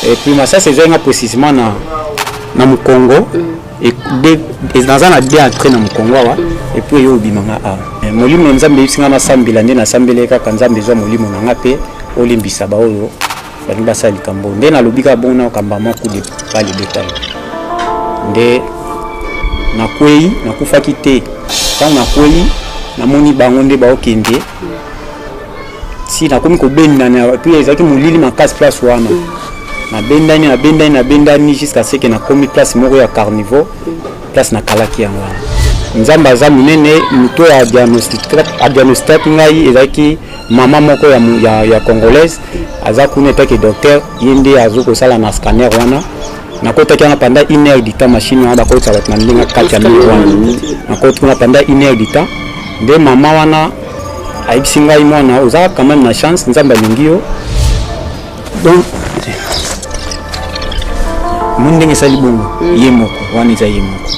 et puis ça c'est précisément na Mukongo et dans un adé entré na Mukongo et puis yo bimanga molimo nzambe bisinga na sambila nde na sambeleka kanzambe zo molimo na ngape olimbisa ba oyo bani basali kambo nde na lobika bona kamba mako de pali détail nde na kwei na kufaki te tant na kwei na moni bango nde ba okende si na komi ko benda na puis ezaki molili makasi place wana na bendani jusqu'à ce que na komi place moko ya carnivore place na kalaki yango nzamba za munene muto ya diagnostic ngai ezaki mama moko ya congolaise aza kuna etaki docteur yende azoko sala na scanner wana na kota kana pendant 1 heure du temps machine wana bakota bat na ndinga kati ya wana na kota kuna pendant 1 heure du temps de mama wana aibisinga imona oza quand même na chance nzamba lingio donc mundenge sali bongo yemoko wana eza yemoko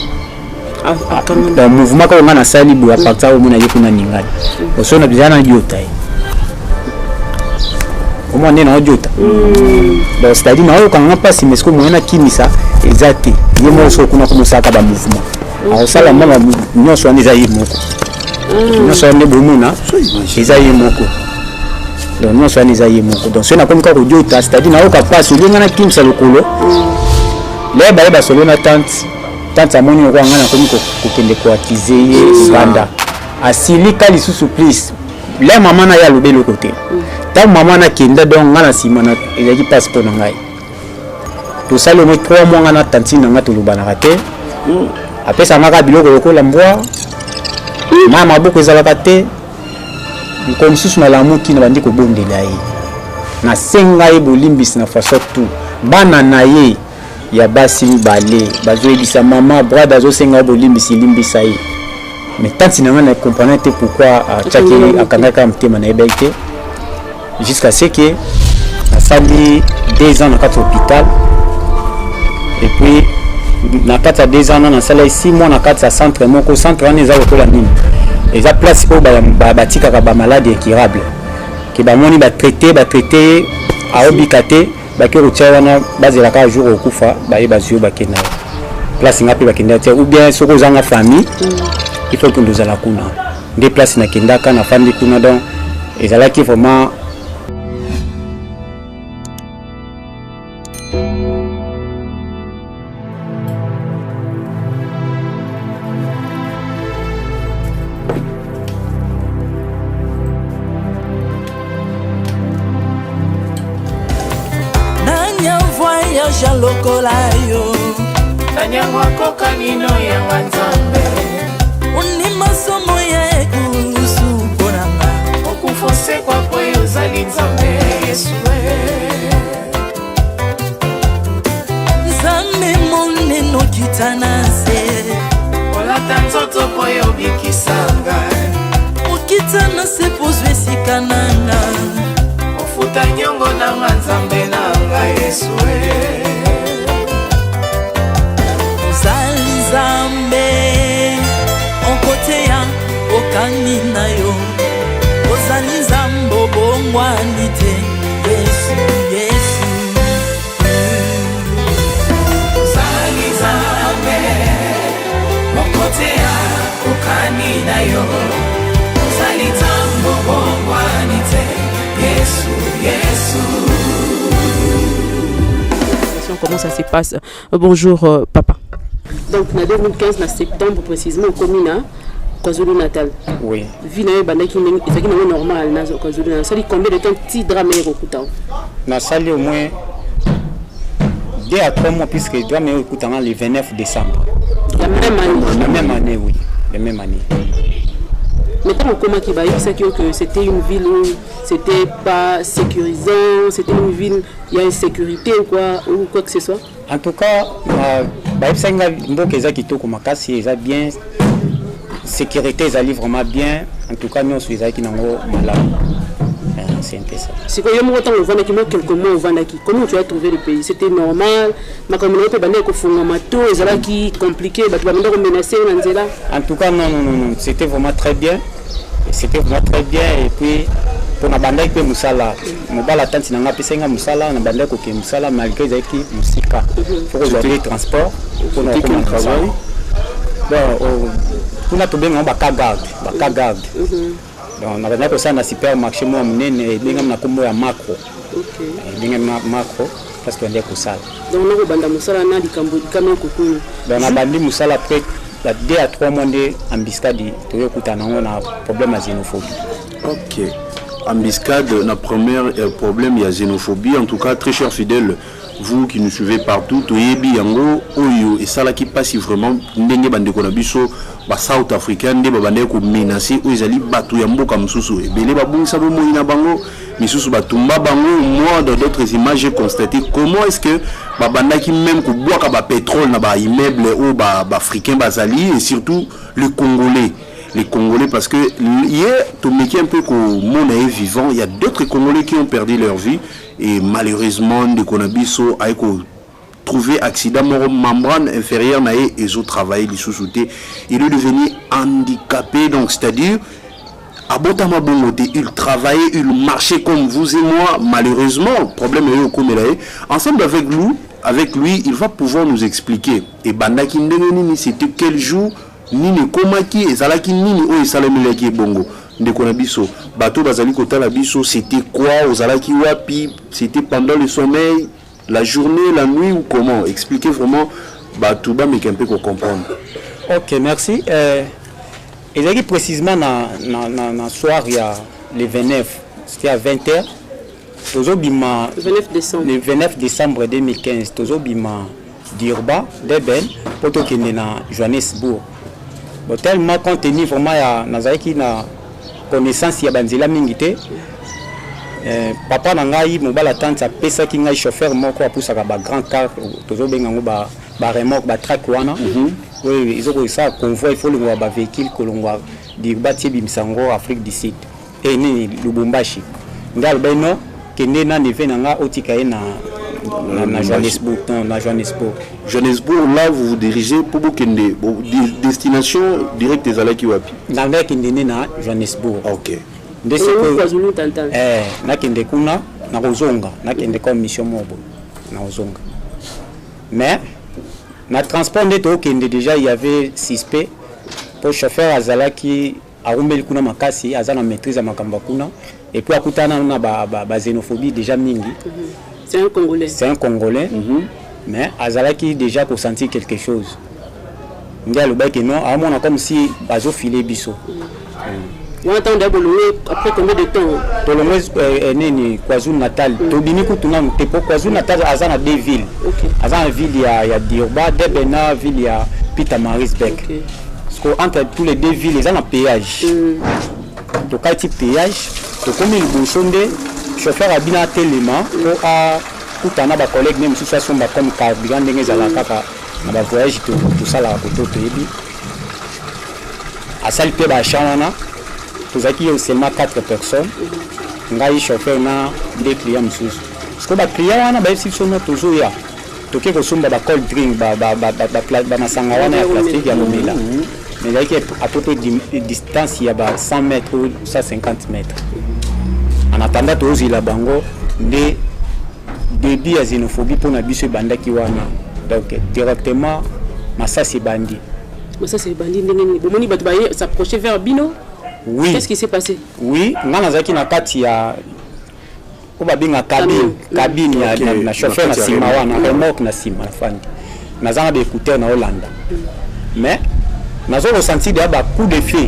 le mouvement comme on a sali bo à partir au mona yekuna ningani osona bizana jota comment on est na jota donc c'est-à-dire na o kanga pas si mais ko mona kimisa exact yemo so kuna kumusaka ba mouvement alors ça la mama nyonso wana eza yemoko nyonso wana bomuna eza yemoko donc nyonso wana eza yemoko donc c'est na comme ka ko jota c'est-à-dire na o ka pas linga na kimisa lokolo le ba solo na tante amoni ko ngana komi ko kende ko akize banda asili kali susu please le mama na ya lobelo côté ta mama na kenda donc ngana simana ezaki passeport na ngai to sale mo 3 mois ngana tante na ngato lobana raté apesa maka biloko lokola mbwa mama boko ezalaka te ko msusu na lamuki na bandi ko bondela ye na senga ye bolimbisi na façon tout bana na ye ya basi mibale bazoyebisa mama brada azosenga bolimbisi limbisa ye mais tant sinanga na comprendre te pourquoi chaki akangaka mtema na ebeke jusqu'à ce que na sali 2 ans na kati hôpital et puis na kati 2 ans na sala 6 mois na kati centre moko centre wana eza lokola nini eza place po batikaka ba malade incurable ke bamoni batraité aobikate baki routier wana bazelaka jour okufa baye bazio bakena place ngapi bakenda te ou bien soko zanga famille il faut que nous allons kuna des places na kendaka na famille kuna donc ezalaki vraiment Jalokola yo Tanyangwa koka nino ya wanzambe Uni masomo ya ekusu konanga Okufose kwa kwe uzali nzambe Yesue Nzambe moneno kitanase Olata nzoto koyo bikisanga Okitanase pozwe sikananga Ofuta nyongo na nzambe nanga Yesue Zalizambe Onkotea okani na yo Ozalizambo bongwani te Yesu, Yesu Zalizambe Onkotea okani na yo Ozalizambo bongwani te Yesu, Yesu. Comment ça se passe? Bonjour papa. Donc en 2015, en septembre précisément, au commune KwaZulu-Natal. oui. Vie na bandaki ezaki na normal na KwaZulu-Natal. Ça dit combien de temps petit drame est okuta? Na sali au moins 2 à 3 mois puisque le drame est okuta le 29 décembre. La même année. La même année, oui. La même année. Mais quand on commence qui c'est que c'était une ville où c'était pas sécurisant, c'était une ville il y a une sécurité ou quoi que ce soit. En tout cas, baïfsanga mboka eza kitoko makasi eza bien sécurité ezali vraiment bien. En tout cas nous sommes qui nango malamu. C'est un peu ça. C'est quoi yemo temps on vend qui quelques mois on vend qui. Comment tu as trouvé le pays? C'était normal. Ma communauté bande ko funga mato ezala qui compliqué ba tu bande ko menacer na nzela. En tout cas non, c'était vraiment très bien. C'était vraiment très bien et puis pour na bandaki pe musala mobala tanti na nga pesenga musala na bandaki ko ke musala malgré zaki musika faut que je transport pour na travail bon pour na to benga ba garde donc na bandaki ça na supermarché mo munene benga na kombo ya macro benga macro parce que ndeko sala donc na ko banda musala na likambo kamé kokulu donc na bandi musala après 2 à 3 mois de embuscade toyokutana ngo na problème ya xénophobie. OK. Embuscade, notre premier problème, il y a xénophobie. En tout cas, très chers fidèles, vous qui nous suivez partout, Toyebi Yango, Oyo, et ça là qui passe vraiment, Ndenge Bandekonabiso, South Africain, Ndeba Bandeko menacé, Oizali, Batu Yambo comme Soussou, et Bele Babou Sabo Moina Bango, Missous Batumba Bango. Moi, dans d'autres images, j'ai constaté comment est-ce que Babanda qui même que boit ba pétrole, na ba immeuble, ou ba africain, Bazali, et surtout le Congolais. Les Congolais, parce que hier, tout le un peu comme monde est vivant, il y a d'autres Congolais qui ont perdu leur vie et malheureusement, des Konabiso a trouvé accident membrane inférieure et ils ont travaillé les sous-soutés. Il est devenu handicapé, donc c'est-à-dire à Botama Bongote, il travaillait, il marchait comme vous et moi. Malheureusement, problème est au Komelae. Ensemble avec lui, il va pouvoir nous expliquer. Et Bandaki Ndengeni, c'était quel jour? Nini komaki ezalaki nini o esalemeli bongo ndeko na biso bato bazali kotala biso c'était quoi ozalaki wapi c'était pendant le sommeil la journée la nuit ou comment expliquez vraiment bato ba mais un peu qu'on comprendre. OK merci ezalaki précisément na soir il y a le 29 c'était à 20h tozobima 29 décembre 2015 tozobima d'Urba d'Eben poto kende na Johannesburg. Bon, tellement contenu vraiment ya nazaki na connaissance ya banzela mingité papa na ngai mobala tante apesa ki ngai chauffeur moko apusaka ba grand car tozo benga ngo ba remorque ba track wana oui ils ont ça convoi il faut le ba véhicule kolongwa dirba tibi misango Afrique du Sud et ni Lubumbashi ngal beno kende na neve na nga otika na Johannesburg, Johannesburg, là vous vous dirigez pour Bokende, destination directe des Alaki Wapi. Nanga kende na Johannesburg. OK. Na kende kuna na kozonga, na kende comme mission mobo na kozonga. Mais na transport ndeto kende déjà il y avait suspect pour chauffeur azalaki arumbeli kuna makasi azana maîtrise makamba kuna et puis akutana na ba xénophobie déjà mingi. C'est un Congolais. C'est un Congolais, mais Azalaki déjà pour sentir quelque chose. On a comme si Bazo filé biso. On attend d'abord après combien de temps? Tolomé est né KwaZulu Natal. Tobini Kutuna, KwaZulu Natal, Azana deux villes. Azana ville il y a Dirba, Debena ville il y a Pietermaritzburg. Parce qu'entre tous les deux villes, ils ont un péage. Donc quand il péage, comme il bouchonde. Chauffeur a bien tellement pour a kutana ba collègue même situation ba comme carburant ndenge zala kaka na ba voyage tout ça la koto toyebi a sali pe ba chana tozaki seulement 4 personnes ngai chauffeur na deux clients mususu parce que ba client wana ba si sono tozo ya toke ko somba ba cold drink ba masanga wana ya plastique ya lomela mais là à peu près distance il y a 100 mètres ou 150 mètres. En attendant tous la bango de début à xénophobie pour na biso banda ki wana donc directement massa c'est bandit ndengeni bomoni bato baye s'approcher vers Bino. Oui, qu'est-ce qui s'est passé? Oui ngana zaki na kati ya ko babinga cabine ya na chauffeur na sima wana remorque na sima fandi nazanga ba écouteur na Hollande mais nazo ressentir de ba coup de feu.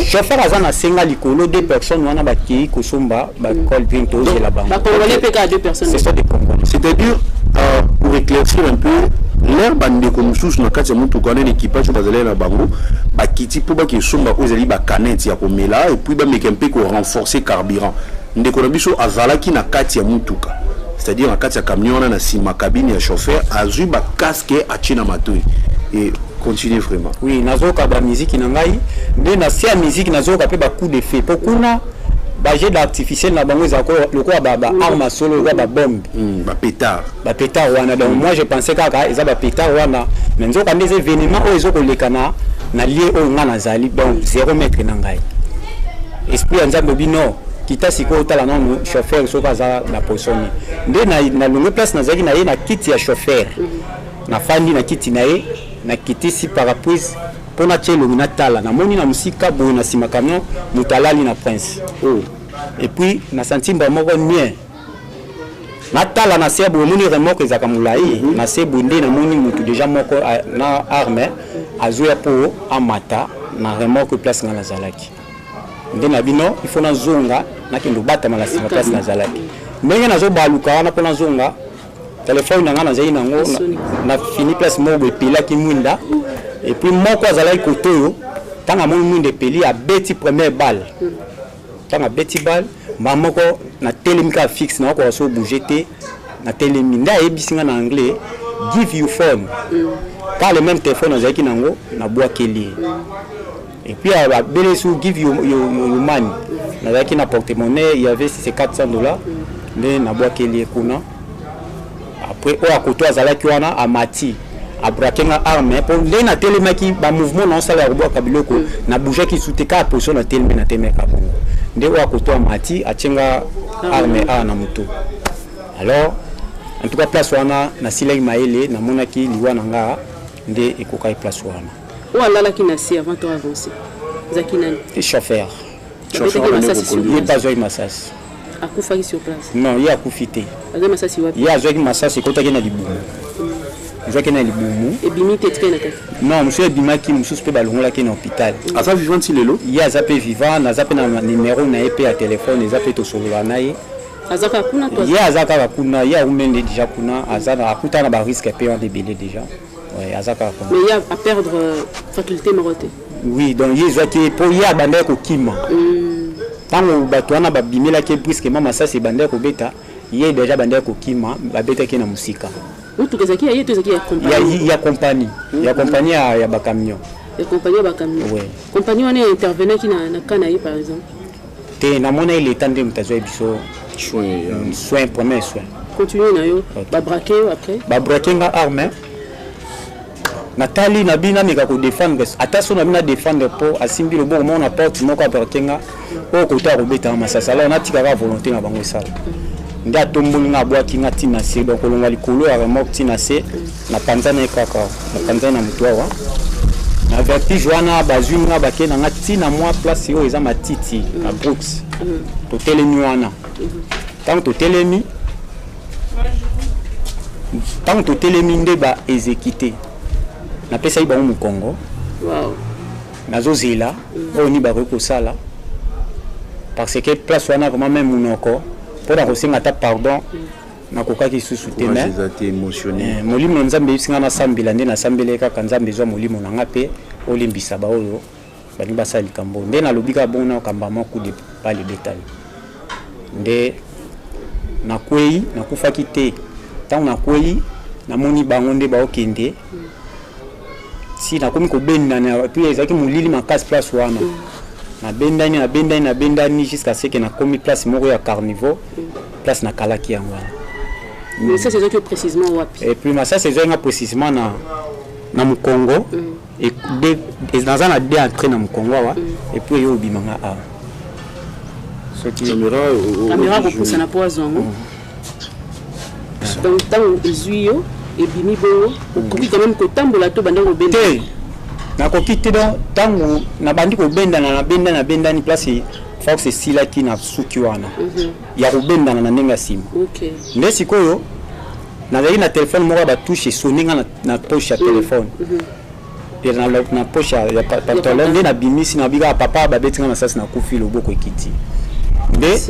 Chauffeur azana senga likolo deux personnes wana baki kosomba ba col drink to la banque. Ba Congolais PK deux personnes. C'est ça des Congolais. C'est-à-dire pour éclaircir un peu l'air bande comme sous na kati mutu kwa na équipage bazali na bango ba kiti po ba kesomba ozali ba canette ya komela et puis ba mekempe ko renforcer carburant. Ndeko na biso azalaki na kati ya mutuka. C'est-à-dire na kati ya camion na sima cabine ya chauffeur azu ba casque a china matoi et continuez vraiment. Oui, nazoka ba musique na ngai, mais na sia musique nazoka pe ba coup de feu. Pokuna ba jet d'artificiel na bango za ko lokwa ba arme solo ba bombe. Ba pétard. Ba pétard wana donc moi je pensais kaka eza ba pétard wana. Mais nzoka des événements o ezoko lekana na lié o ngana zali donc 0 mètre na ngai. esprit ya nzambe bino kita sikoyo otala nano chauffeur soki aza na position nde nalongi place nazalaki na ye na kiti ya chauffeur nafandi na kiti na ye nakitisi parapluise mpo natia elongi natala namoni na mosika boye na nsima camion moto alali na prince et puis nasanti mba moko mien natala na se boye moni remorke ezalaka molai na se boye nde namoni motu déjà moko na arme azoya mpo amata na remorke place nga nazalaki nde na bino il faut nazonga nakende obatama na nsima place nazalaki ndenge nazobaluka wana mpo nazonga telefone na nga nazali nango na fini place moko epelaki mwinda et puis moko azalaki kote oyo ntango amoni mwinda epeli abeti première balle ntango abeti balle mba moko natelemi kaka fixe naokoka so bouge te natelemi nde ayebisi nga na anglais give you phone par le même téléphone azalaki nango nabwakeli et puis abele so give you money nazalaki na porte-monnaie il y avait c'est $400 nde nabwakeli kuna après oyo akoto azalaki wana amati abrakenga arme mpo nde natelemaki bamouvement na osala ya kobwaka biloko nabougeaki su te kaka position natelemi natemeka bongo nde oyo akoto amati atienga arme awa na moto alors en tout cas place wana nasilaki mayele namonaki liwa na nga nde ekokaki place wana oyo alalaki na se avant to avancer ezalaki nani chauffeur ye mpe azwaki masasi akufaki sur place non ye akufi te azwa masasi wapi ye azwaki masasi ekotaki na libumu ezwaki na libumu ebimi te etikali na kati non mosusu ebimaki mosusu mpe balongolaki na hôpital aza vivant ti lelo ye aza mpe vivant naza mpe na numero na ye mpe ya telefone eza mpe tosolola na ye aza kaka kuna to ye aza kaka kuna ye aumende déjà kuna aza akuta na bariske mpe wana ebele déjà aza kaka kuna mais ye a perdre faculté moko te oui donc ye ezwaki mpo ye abandaki kokima ntango bato wana babimelaki puiske ma masasi ebandaki kobeta ye déjà abandaki kokima babetaki na mosika mutuka ezalaki ya ye to ezalaki ya compagnie ya compagnie ya bacamion ya compagnie ya bacamion compagnie wana intervenaki na ka na ye par exemple te namona ele eta nde moto azwaki biso soin premier soin continue na yo babrake après babrake nga arme natali na bina meka kodefendre ata so na bina défendre mpo asimbi loboko moko na porte moko abrake nga oyo kota ya kobetanga masasi alors natikaka volonté na bango esala nde atomboli nga abwaki nga ntina se donc kolonga likolo ya remorke ntina se na panzana ye kaka na panzana na motu awa na vertige wana bazwi nga bakei na nga ntina mwa place oyo eza matiti na brooks totelemi wana ntango totelemi nde baexécute napesaki bango mokongo nazozela oyo ni bakoki kosala parce que place wana vraiment même monoko mpo na kosenga ata pardon nakokaki susu te molimo na nzambe eyebisi nga nasambela nde nasambeli kaka nzambe ezwa molimo na nga mpe olimbisa baoyo bani basala likambo nde nalobi kaka bongo na okamba moko de pale betali nde nakwei nakufaki te ntango nakwei namoni bango nde baokende si nakomi kobendana puis ezalaki molili makasi place wana nabendani jusqu'à ce que nakomi place moko ya carnivore place nakalaki yango wana mais ça c'est que précisément wapi et puis ça c'est nga précisément na Mukongo et naza na deux entrées na Mukongo wa et puis yo bimanga a ce qui caméra ko na poison donc tant ezuyo et bimi bongo okoki quand même kotambola to banda ko benda nakoki te donc ntango nabandi kobendani place force esilaki na suki wana ya kobendana na ndenge ya nsima nde sikoyo nazali na telefone moko ya batushe esoninga na poche ya telefone na poche ya pantalon nde nabimisi nabika papa babetinga masasi nakufi loboko ekiti nde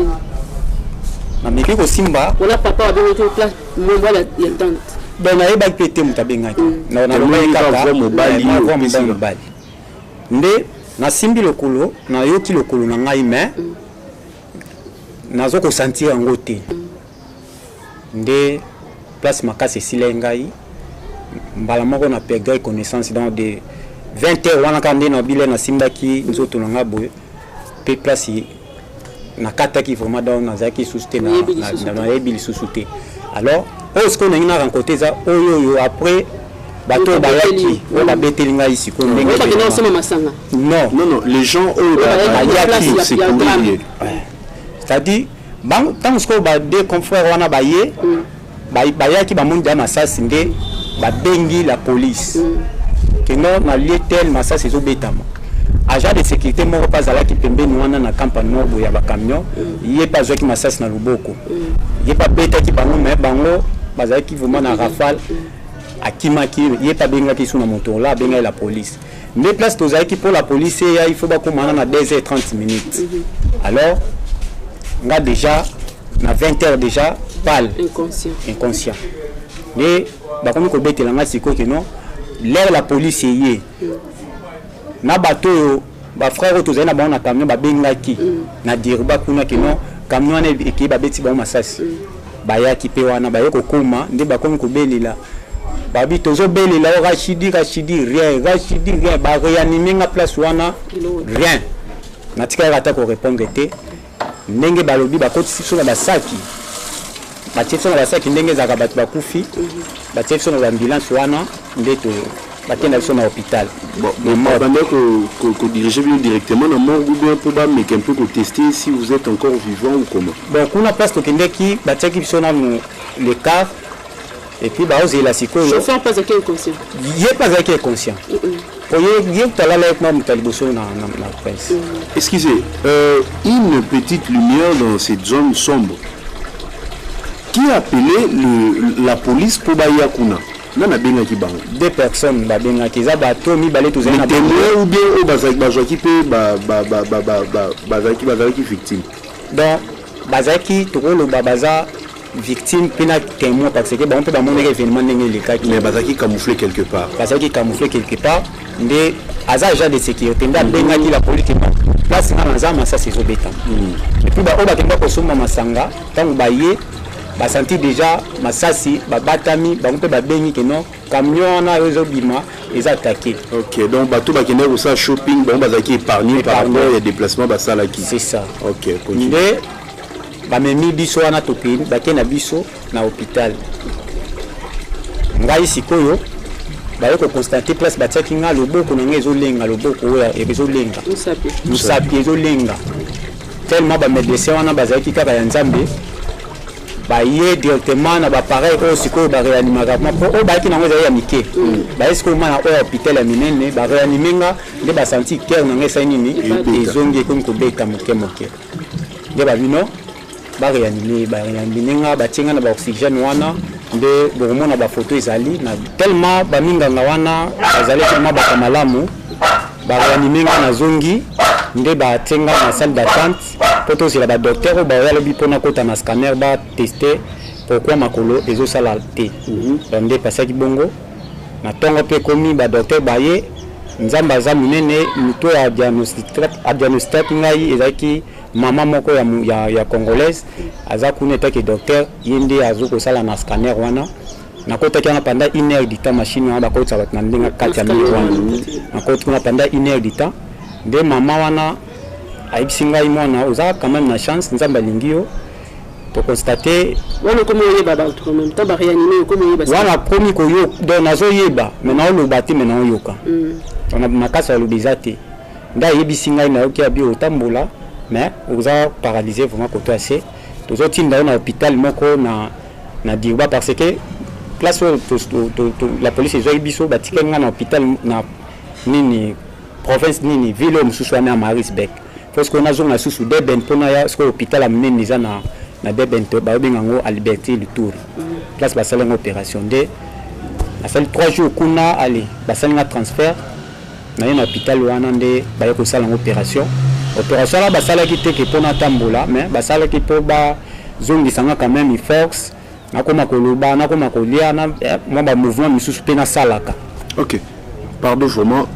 nameki kosimba wana papa abengaki place mombala ya tante ben nayebaki mpe te moto abengaki nalobaki kaka mobali nde nasimbi lokolo nayoki lokolo na ngai me nazo kosentir yango te nde place makasi esila ngai mbala moko na perdre connaissance dans de 20 heures wana kaka nde nabile nasimbaki nzoto na ngai boye mpe place nakataki vraiment donc nazalaki lisusu te nayebi lisusu te alors oyo sikoyo nangi na rencontre eza oyo après bato bayaki oyo babeteli ngai sikoyo ndenge non les gens bayaki c'est courrier c'est-à-dire ntango sikoyo bade confrère wana bayaki bamoni da masasi nde babengi la police keno na lie tel masasi ezobetama agent de sécurité moko mpe azalaki pembeni wana na campagne nord boye ya bacamion ye mpe azwaki masasi na loboko ye mpe abetaki bango me bango bazalaki vraiment na rafale akimaki ye mpe abengaki so na moto la abengaki la police nde place tozalaki mpo la police eya il faut bakomana na 2h30 minutes alors nga déjà na 20h déjà pale inconscient nde bakomi kobetela nga sikoyo keno l'air la police eye na bato oyo bafrère oyo tozali na bango na camion babengaki na diriba kuna keno camion wana ekei babeti bango masasi bayaki mpe wana baye kokoma nde bakomi kobelela babi tozobelela o Rachidi rien bareanime nga place wana rien natikaka ata korépondre te ndenge balobi bakotisi biso na basaki batie biso na basaki ndenge ezalaka bato bakufi batie biso na baambulance wana nde bakenda biso na hôpital banda kodirige bino directement na morgue ou bien mpo bameka mpe kotester si vous êtes encore vivant ou comment bon kuna place tokendeki batiaki biso nanu le car et puis baozela sikoyo chauffeur pas aki inconscient ye pas aki inconscient ye kutalala ekuma moto ya liboso na presse excusez une petite lumière dans cette zone sombre qui a appelé la police pour baya kuna nana bengaki bango deux personnes babengaki eza bato mibale tozali na témoin ou bien oyo bazalaki mpe bazalaki victime donc bazalaki tokoloba baza victime mpe na témoin parce que bango mpe bamonaki événement ndenge elekaki mais bazalaki camouflé quelque part nde aza agent de sécurité nde abengaki la police place nga naza masasi ezobetama epuis oyo bakenda kosomba masanga ntango baye basanti déjà masasi babatami bango mpe babengi keno camion wana oyo ezobima eza attaqué ok donc bato bakendaki kosala shopping bango bazalaki épargné par rapport ya déplacement basalaki c'est ça ok nde bamemi biso wana tokeni bakenda biso na hôpital ngai sikoyo baye kokonstate place batiaki nga loboko na ngai ezolenga loboko oyo ezolenga mosapi ezolenga tellement bamédecin wana bazalaki kaka ya nzambe baye directement na bapareil oyo sikoyo baréanimaka mpo oyo bayaki nango ezali ya mike baye sikoyo mana oyo hôpital ya minene baréanime nga nde basanti cœur na ngai esali nini ezongi ekomi kobeta moke nde babino baréanime nga batie nga na baoxygène wana nde bokomona bafoto ezali na tellement baminganga wana bazali tellement bata malamu baréanime nga na zongi nde batie nga na salle d'attente mpo tozela badocteur oyo baoya lobi mpona kota na scanner bateste pourquoi makolo ezosala te nde pasaki bongo na ntongo mpe ekomi badocteur baye nzambe aza monene moto adiagnostikaki ngai ezalaki mama moko ya congolaise aza kuna etaki docteur ye nde azokosala na scanner wana nakotaki wana pendant 1 heure du temps machine wana bakotisa bato na ndenge kati ya mili wana nakoti kuna pendant 1 heure du temps nde mama wana ayebisi ngai mwana oza quand même na chance nzambe alingi yo tokonstate wana komi koyoka donc nazoyeba me naoloba te me naoyoka makasi alobi eza te nde ayebisi ngai nayoki ya bio otambola mais oza paralysé vraiment koto ase tozotinda yo na hôpital moko na Dirba parce que place oyo la police ezwaki biso batikaki nga na hôpital na nini province nini ville oyo mosusu wana ya Marisbeck parce que nazonga na susu Deben mpona ya sikoyo hôpital ya monene eza na Deben to bayobenga yango a Liberté Lutour place basalenga opération nde nasali 3 jours kuna ale basalenga transfert na ye na hôpital wana nde baye kosala yango opération wana basalaki te ke mpona tambola mais basalaki mpo bazongisanga quand même force nakoma koloba nakoma kolia mwa bamouvement misusu mpe nasalaka ok pardon vraiment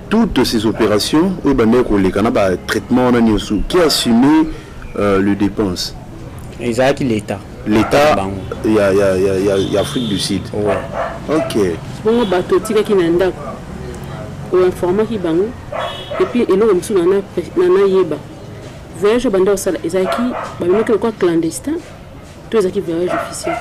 toutes ces opérations oyo bandeki koleka na batraitement wana nyonso qui a assumé le dépense ezalaki l'état ya Afrique du Sud ok bongo bato otikaki na ndako oinformaki bango epuis eloko mosusu nanayeba voyage banda osala ezalaki babimaki lokwa clandestin to ezalaki voyage officiel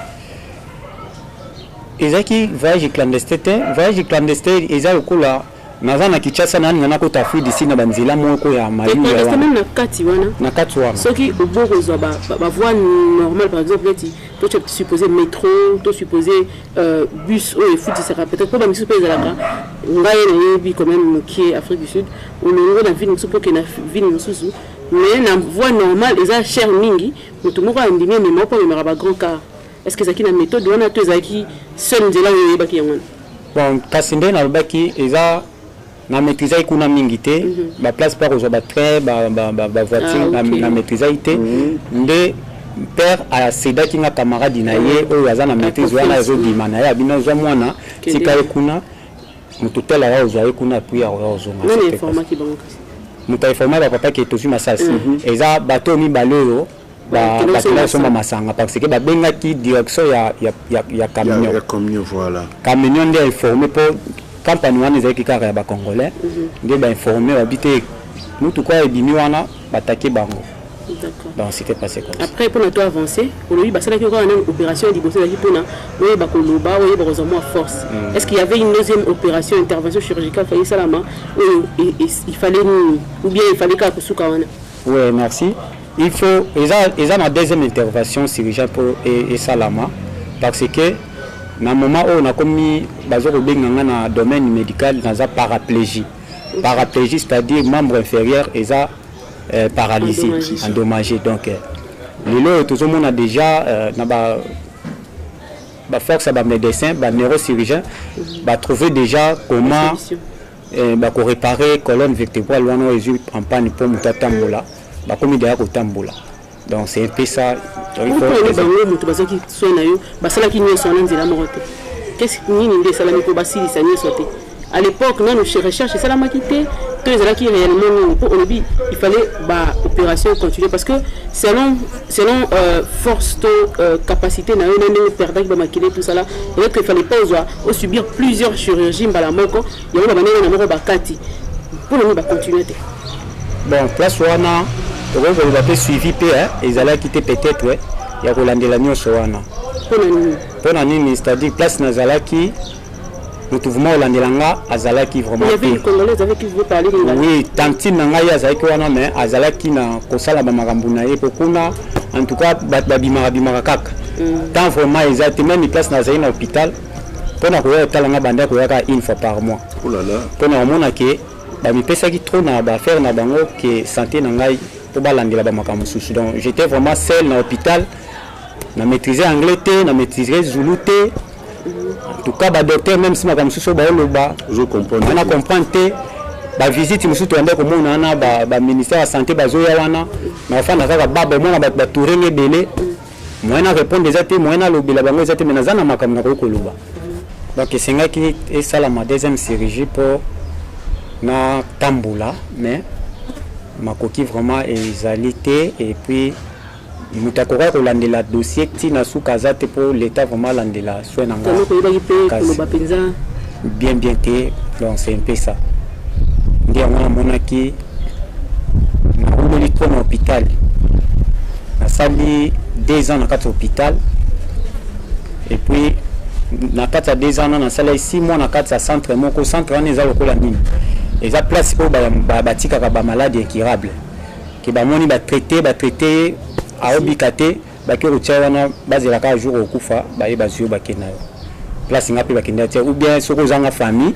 ezaki voyage clandestin eza lokola naza na Kinshasa nani ngana ko tafu d'ici na banzela moko ya mayu ya wana même na kati wana soki oboko zo ba voie normale par exemple tu supposé métro tu supposé bus ou foot sera peut-être pas misu pesa la ngai na yebi quand même qui est Afrique du Sud on est dans ville musu pour que na ville musu mais na voie normale eza cher mingi mutu moko andimé mais moko mais ba grand car est-ce que ça qui na méthode wana to ezaki seul nzela yo yeba ki yango bon kasinde na baki eza na maîtriser kuna mingi te ba place par aux ba train ba voiture na maîtriser te nde père a seda kinga camarade na ye o yaza na maîtrise wana zo dimana ya bino zo mwana tika kuna mututela wa zo kuna puis ya zo na nani informa ki bango muta informa ba papa ki tozu masasi eza bato mi baloyo ba soma masanga parce que ba benga ki direction ya camion voilà camion nde informé pour campagne wana ezaki kaka ya bacongolais nde bainforme babite mutu kwa ebimi wana batake bango. Donc c'était passé comme ça. Après pour notre avancer aujourd'hui ça là qu'il y a une opération liboso là qui pona oui ba koloba oui ba rezomo force. Est-ce qu'il y avait une deuxième opération intervention chirurgicale failli salama il fallait ou bien il fallait ka kusuka wana? Oui, merci. Il faut ils ont la deuxième intervention chirurgicale pour et salama parce que na moment où on a commis bazo benga na domaine médical dans la paraplégie. Paraplégie c'est-à-dire membre inférieur et ça paralysé, endommagé. Donc tout le monde a déjà force à médecin, neurochirurgien, trouver déjà comment réparer colonne vertébrale en panne pour monter tambola, comme il y a tambola. Donc c'est un peu ça. Qu'est-ce que à l'époque, nous recherchons ça la maquité. Tous les qui réellement il fallait opération continuer parce que selon force de capacité na perdre ba maquiller tout ça là et qu'il fallait pas subir plusieurs chirurgies la moko il y a na moko ba kati pour nous continuer. Bon place wana on va suivi pe ils allaient quitter peut-être il y a Rolandela nyonso wana pour nani c'est-à-dire place nazalaki le mouvement hollandais azalaki vraiment. Il y avait une congolaise avec qui vous parlez. Oui, tantine nanga ya azalaki wana mais azalaki na kosala ba makambo na ye pokuna en tout cas babimara kaka. Tant vraiment exactement même place na zaina hôpital pona ko ya talanga banda ko ya une fois par mois. Oh là là. Pona mona ke ba mi pesa ki trop na ba faire na bango que santé nanga to balandela ba makambo susu. Donc j'étais vraiment seul na hôpital na maîtriser anglais té na maîtriser zulu té. En tout cas, le docteur, même si je comprends, on comprend que la visite, je suis au ministère de la Santé, je suis donc c'est ça ma deuxième chirurgie pour na tamboula, mais ma coquille vraiment est alité et puis mutakora kolandela dossier tina sukazate pour l'état vraiment landela soin nanga bien que donc c'est un peu ça ndia mwana monaki na rumeli ton hôpital na sali 2 ans na quatre hôpital et puis na 4 2 ans na sali 6 mois na 4 centre moko centre wana eza lokola nini eza place pour batika ba maladie incurable que ba moni ba traiter a obikate baki rotiana bazela ka jour okufa baye bazio bakena place ngapi bakenda tia ou bien soko zanga famille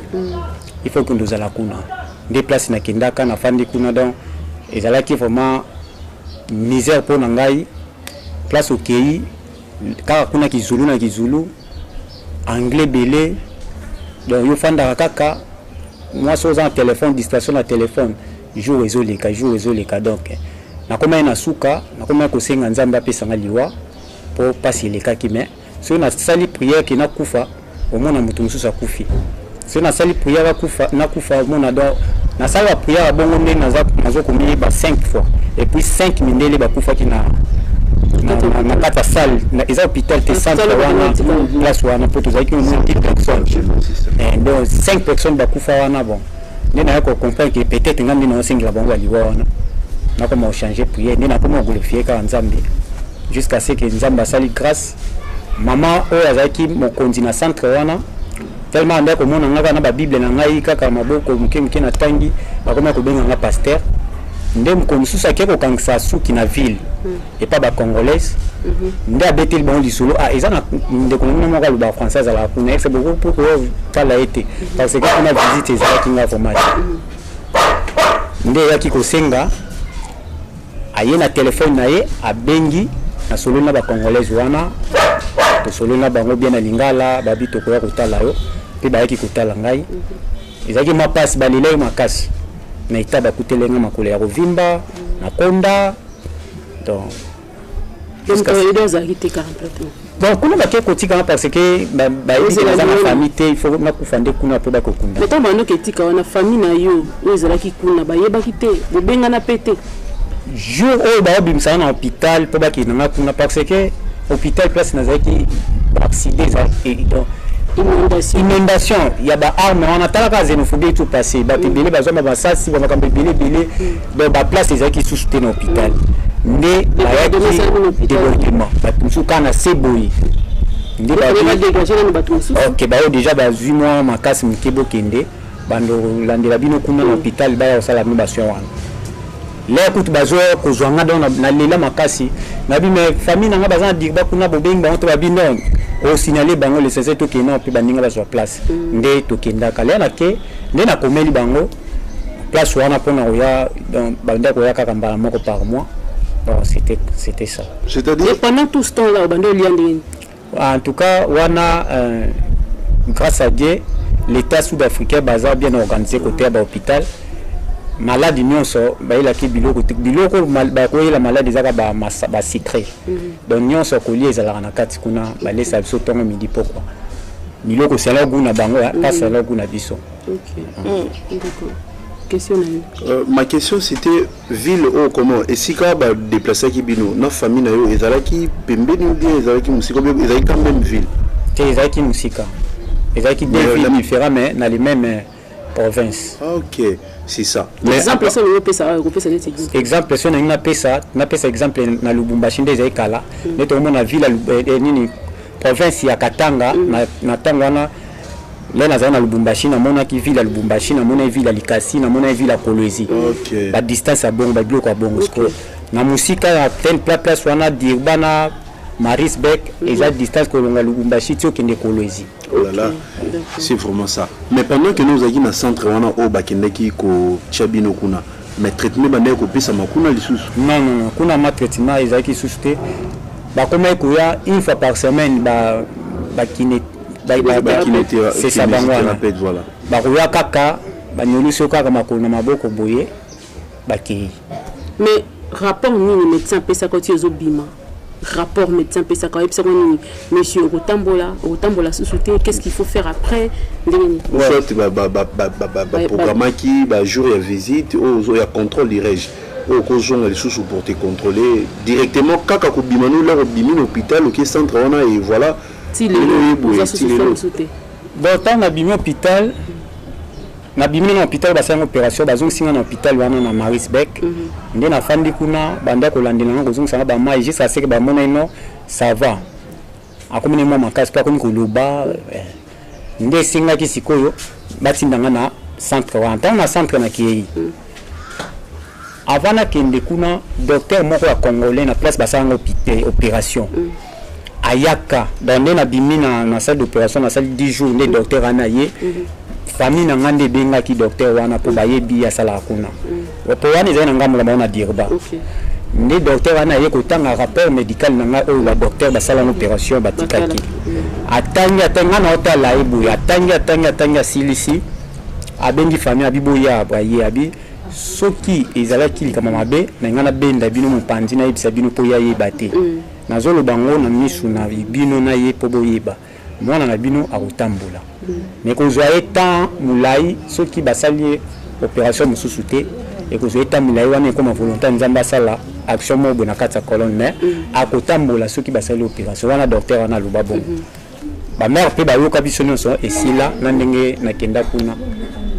il faut que nous allons kuna des places na kenda kana fandi kuna donc ezala ki vraiment misère pour ngai place au pays ka kuna kizulu na kizulu anglais belé donc yo fanda kaka moi so za téléphone distraction na téléphone jour isolé ka donc na koma na suka na koma ko senga nzamba pesa ngaliwa pour passer les cas qui mais so na sali prière qui na kufa au mona mutu mususa kufi so na sali prière kufa na kufa mona do na sala prière bongo ndé nazo komi ba 5 fois et puis 5 mindele ba kufa ki na kata salle na eza hôpital te centre wana place wana pour tous qui ont 10 personnes et donc 5 personnes ba kufa wana bon ndena ko comprendre que peut-être ngambi na singla bongo aliwa wana na comment changer prière ni na comment glorifier ka nzambe jusqu'à ce que nzambe sali grâce maman oyo azalaki mokonzi na centre wana tellement anda komona nga na ba bible na ngai kaka maboko muke na tangi bakoma kobenga nga pasteur nde mokonzi susu ake kokangisa suki na ville et pas ba congolaise nde abeteli bango lisolo eza na ndeko na moko aloba français azalaka kuna c'est beaucoup pour tala ete parce que kuna visite ezalaki nga formate nde eyaki kosenga aye na telefone na ye abengi na solo na ba congolaise wana to solo na bango bien na lingala babi to koya kotala yo pe bayaki kotala ngai ezaki mapasi balelai makasi na ita bakutelenga makolo ya kovimba na konda donc donc kuna bake kotika parce que bayebi na famille il faut na kufande kuna pe bakokunda mais tant que tika wana famille na yo ezalaki kuna bayebaki te bobenga na pete jour oyo baobimisa na hôpital po bakendanga kuna parce que hôpital place nazalaki accident inondation ya ba arme wana talaka xénophobie tout passé ba tebele bazoma ba sasi ba makambe belé donc ba place ezalaki sous na hôpital nde bayaki débordement batusuka na seboyi nde ok bayo déjà bazwi mwa makasi mokebo kende bando landela bino kuna na hôpital baya osala mibation wana les écoute bazo kozwanga na lela makasi na bi mais famille nanga bazana dirba kuna bobenga on to babino au signaler bango les sese to kena pe baninga bazwa place nde to kenda kala na ke nde na komeli bango place wana pona oya donc banda ko yaka kambala moko par mois bon c'était ça c'est-à-dire pendant tout ce temps là bando liandini en tout cas wana grâce à Dieu l'état sud-africain bazar bien organisé côté à l'hôpital malade nyonso bailaki biloko bakoyela malade ezaka ba secret donc nyonso kolia ezalaka na kati kuna balesa biso ntongo midi pokwa biloko sala guna bango kasala guna biso. Question ma question c'était ville au comment et si ka ba déplacer ki bino na famille na yo ezalaki pembeni ou bien ezalaki musika ezalaki quand même ville ezalaki musika ezalaki deux villes différentes mais dans les mêmes provinces. OK. C'est ça. Mais exemple ça le pesa exemple ça na pesa exemple na Lubumbashi ndeza ekala neto mona ville nini province ya Katanga na Tangana là na zana Lubumbashi na mona ki ville ya Lubumbashi na mona ville ya Likasi na mona ville ya Kolwezi. OK. Ba distance ya bongo ba biloko ya bongo na musika ya tel place wana dirbana Marisbeck et la distance que l'on a Lubumbashi tio kende Kolwezi. Oh là là, c'est vraiment ça. Mais pendant que nous avons un centre wana au bakendeki ko chabino kuna, mais traitement bande ko pesa makuna lisusu. Non, kuna ma traitement ezaki susté. Ba koma ko ya une fois par semaine ba kiné c'est ça bangwana. Voilà. Ba ko ya kaka ba nyoluso kaka makona maboko boye ba ki. Mais rapport ni médecin pesa ko tio bima. Rapport médecin pesa quand monsieur Rotambola sous-souté qu'est-ce qu'il faut faire après soit programme qui jour il visite ou il y a contrôle direct au caution les sous pour te contrôler directement kaka ko bimano là au bimino hôpital OK centre on a et voilà donc tant na bimino hôpital na bimino na hôpital basanga opération bazong singa na hôpital wana na Marisbeck nde na fandi kuna banda ko landela ngo zong sanga ba mai juste assez que ba mona ino ça va akomene mo makasi pa komi ko loba nde singa ki sikoyo batindanga na centre wa tant na centre na kiyi avant na kende kuna docteur moko ya congolais na place basanga opération ayaka dans na bimina na salle d'opération na salle 10 jours nde docteur anaye famille na ngande benga ki docteur wana po bayebi ya sala kuna po wana ezana ngamula maona dirba ndi docteur wana ye kotanga rapport médical na nga o la docteur basala une opération batikaki atanga na otala ebu atanga silisi abengi famille abibo ya abaye abi soki ezalaki kama mabe na ngana benda bino mopandi na yebisa bino po ya yebate nazolo bango na misu na bino na ye po boyeba mwana na bino akotambola mais kozwa étant mulai soki basali opération mususu te et kozwa étant mulai wana comme volontaire nzamba sala action mo bona kata colonne mais akotambola soki basali opération wana docteur wana luba bon ba mère pe ba yoka biso nyonso esila na ndenge na kenda kuna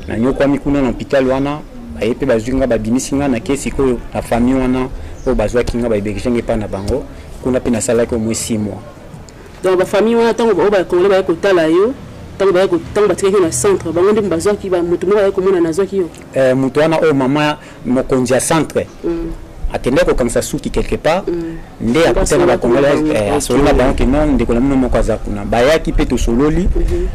na nyokwa mikuna na hôpital wana ba yepe bazwinga ba bimisinga na kesi ko na famille wana o bazwa kinga ba ibekishenge pa na bango kuna pe na sala ko mo 6 mois. dans la famille on attend ba congolais ba kotala yo tant ba tika na centre ba nde bazaki ba mutu mo ba komona nazaki yo mutu wana o mama mokonzi ya centre akende kokamisa suki quelque part nde akutana bakongolais asolola bango ke non ndeko na mino moko aza kuna bayaki mpe tosololi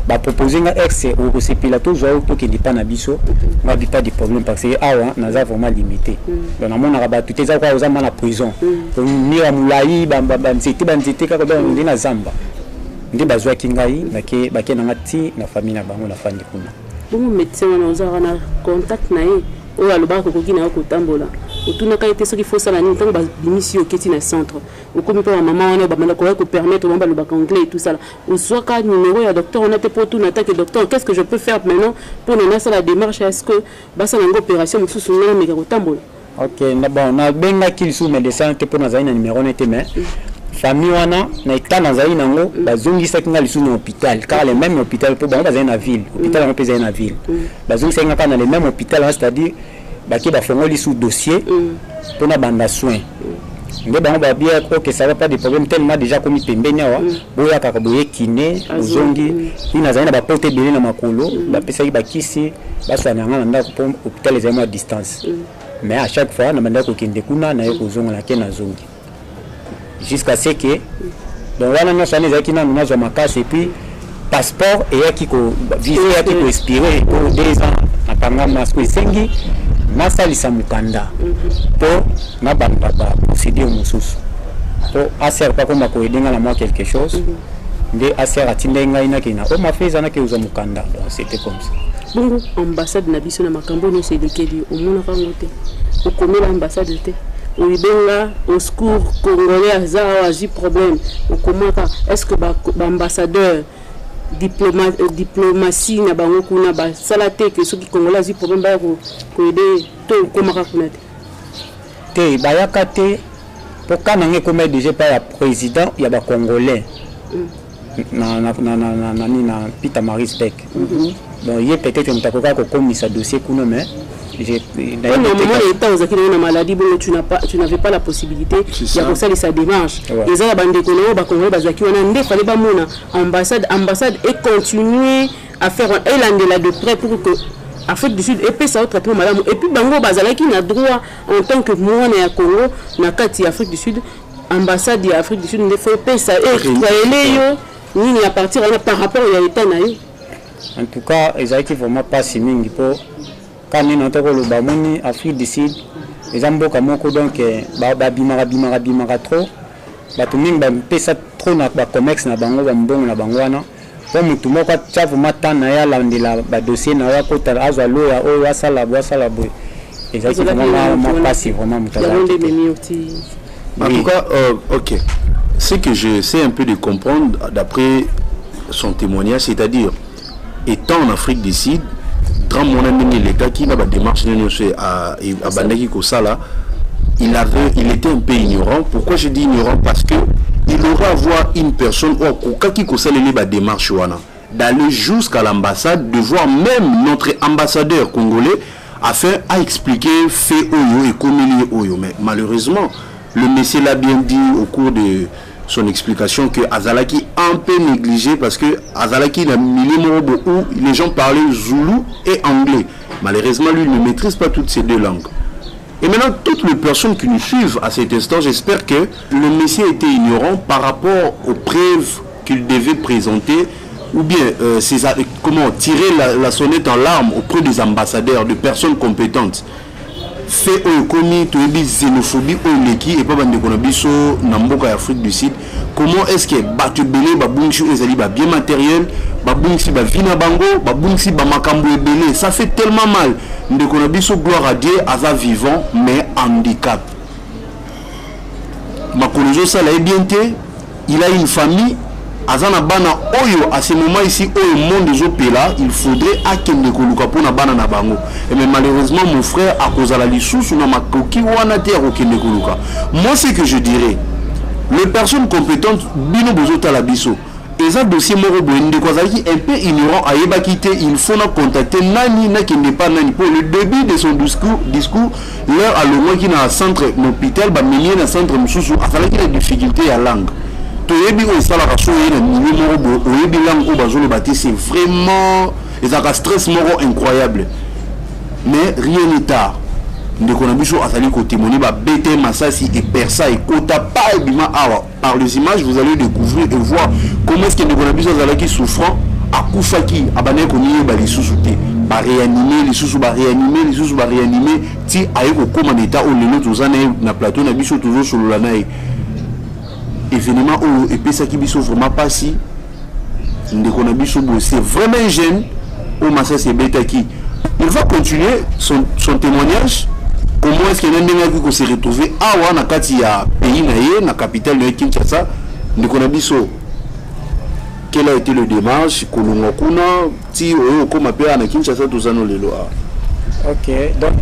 bapropose nga ex okosepela tozwa tokende mpa na biso ngabi pas de problème parce que awa naza vraiment limité donc namonaka bato te eza kwa oza mba na prison mira molai banzete kaka nde na zamba nde bazwaki ngai bake nanga ti na famille na bango nafandi kuna bongo médecin wana ozaka na contact na ye oyo alobaka kokoki na yo kotambola otunaka ye te soki fosala nini ntango babimisi yo oketi na centre okomi mpe bamama wana bamanda koya kopermettre bama balobaka anglais et tout ça ozwaka numéro ya docteur wana te mpo otuna atake docteur qu'est-ce que je peux faire maintenant mpo nana asala la démarche est-ce que basala yango opération mosusu ngana meka kotambola ok bon nabengaki lisusu médecin te mpo nazali na numéro ne te mais famille wana na état nazali nango bazongisaki nga lisusu na hôpital car le même hôpital mpo bango bazali na ville hôpital yango mpe ezali na ville bazongisaki nga kaka na le même hôpital c'est-à-dire baki bafongoli sous dossier mpona banda soin nde bango babia ok ça va pas de problème tellement déjà komi pembeni awa boya kaka boye kine ozongi ina nazali na baporte ebele na makolo bapesaki bakisi baswana nga na ndako mpo hôpital ezali mwa distance mais à chaque fois na bandaki kokende kuna naye kozonga nake nazongi jusqu'à ce que donc wana nyonso wana ezalaki nanu nazwa makasi et puis passeport eyaki visa eyaki koexpire po 2 ans nakangama siko esengi nasalisa mokanda mpo nabanda baprocédure mosusu mpo aser pa koma koedenga na mwa quelque chose nde aser atindai ngai nakei na omafe eza nake ozwa mokanda donc c'était comme ça bongo ambassade na biso na makambo nyonso elekeli omonaka yango te okomela ambassade te oibenga au secours congolais aza awa azwi problème okomaka est-ce que baambassadeur diplomatie na bango kuna basala te ke soki congolais azwi problème baya koede to okomaka kuna te bayaka te mpo ka nange ekoma déjà pa ya président ya bacongolais na Peter Maris Beck bon ye peut-être moto akoka kokomisa dossier kuna mais na maladie tu n'avais pas la possibilité ya kosala sa démarche eza ya bandeko na yo bakongolais bazwaki wana nde fallait bamona ambassade et continuer à faire elandela de près pour que Afrique du Sud epesa traitement malamu et puis bango bazalaki na droit en tant que mwana ya Congo na kati ya Afrique du Sud ambassade ya Afrique du Sud nde faut pesa et yo nini à partir par rapport à l'état na yo en tout cas ezalaki vraiment pas si mingi po quand nous avons le Afrique du Sud, les amboka moko donc babimaka trop, bato mingi bapesa trop na commerce na bango bambongo na bangwana. Po mutu moko tia vraiment temps na ya landela ba dossier na ya kota azwa loya oyo asala boy. Ezaki vraiment pas si vraiment mutu. En tout cas, ok. Ce que j'essaie un peu de comprendre d'après son témoignage, c'est-à-dire étant en Afrique du Sud, dans mon ami les gars qui n'a pas démarche à Bandaki Kosala, il était un peu ignorant. Pourquoi je dis ignorant? Parce que il aurait à voir une personne qui Kosala les démarche d'aller jusqu'à l'ambassade, de voir même notre ambassadeur congolais afin à expliquer fait oyo et comment il oyo. Mais malheureusement, le monsieur l'a bien dit au cours de son explication que Azalaki un peu négligé parce que Azalaki n'a mis où les gens parlaient zoulou et anglais. Malheureusement, lui, il ne maîtrise pas toutes ces deux langues. Et maintenant, toutes les personnes qui nous suivent à cet instant, j'espère que le monsieur était ignorant par rapport aux preuves qu'il devait présenter ou bien comment tirer la sonnette en larmes auprès des ambassadeurs, de personnes compétentes. Fait commis to xénophobie au leki et pas bande konabiso na mboka Afrique du Sud. Comment est-ce que batu belé babungsi ezali ba bien matériel, babungsi ba vina bango, babungsi ba makambo ebele, ça fait tellement mal. Ndeko na biso gloire à Dieu asa vivant mais handicap. Makolozo ça la bien té, il a une famille azana bana oyo à ce moment ici au monde des opéra il faudrait akende koluka pona bana na bango et mais malheureusement mon frère à cause de la lisusu na makoki wana te akende koluka. Moi ce que je dirais les personnes compétentes bino bozota la biso et ça dossier moko boende ko zaki un peu ignorant à yeba quitter il faut na contacter nani na qui n'est pas nani pour le début de son discours leur à le moins qui na centre l'hôpital ba menier na centre mususu afala qui a difficulté à langue. toyebi oyo esalaka so oye na milieu moko boye oyebi langue oyo bazoloba te c'est vraiment ezalaka stress moko incroyable mais rien n'est tard ndeko na biso azali kotémoigner babete masasi et persa ekota pas ebima awa par les images vous allez découvrir et voir comment est-ce que ndeko na biso azalaki souffrant akufaki abandaki komiyeba lisusu te baréanime lisusu baréanime ti aye kokóma na état oyo lelo toza na ye na plateau na biso tozosolola na ye événement oyo epesaki biso vraiment pasi ndeko na biso boye c'est vraiment jeune oyo masasi ebetaki. Il va continuer son témoignage. Comment est-ce qu'il y a un qui s'est retrouvé à na kati ya pays na na capitale de Kinshasa ndeko na biso. Quel a été le démarche kolonga kuna ti oyo koma pe na Kinshasa tozano lelo. OK, donc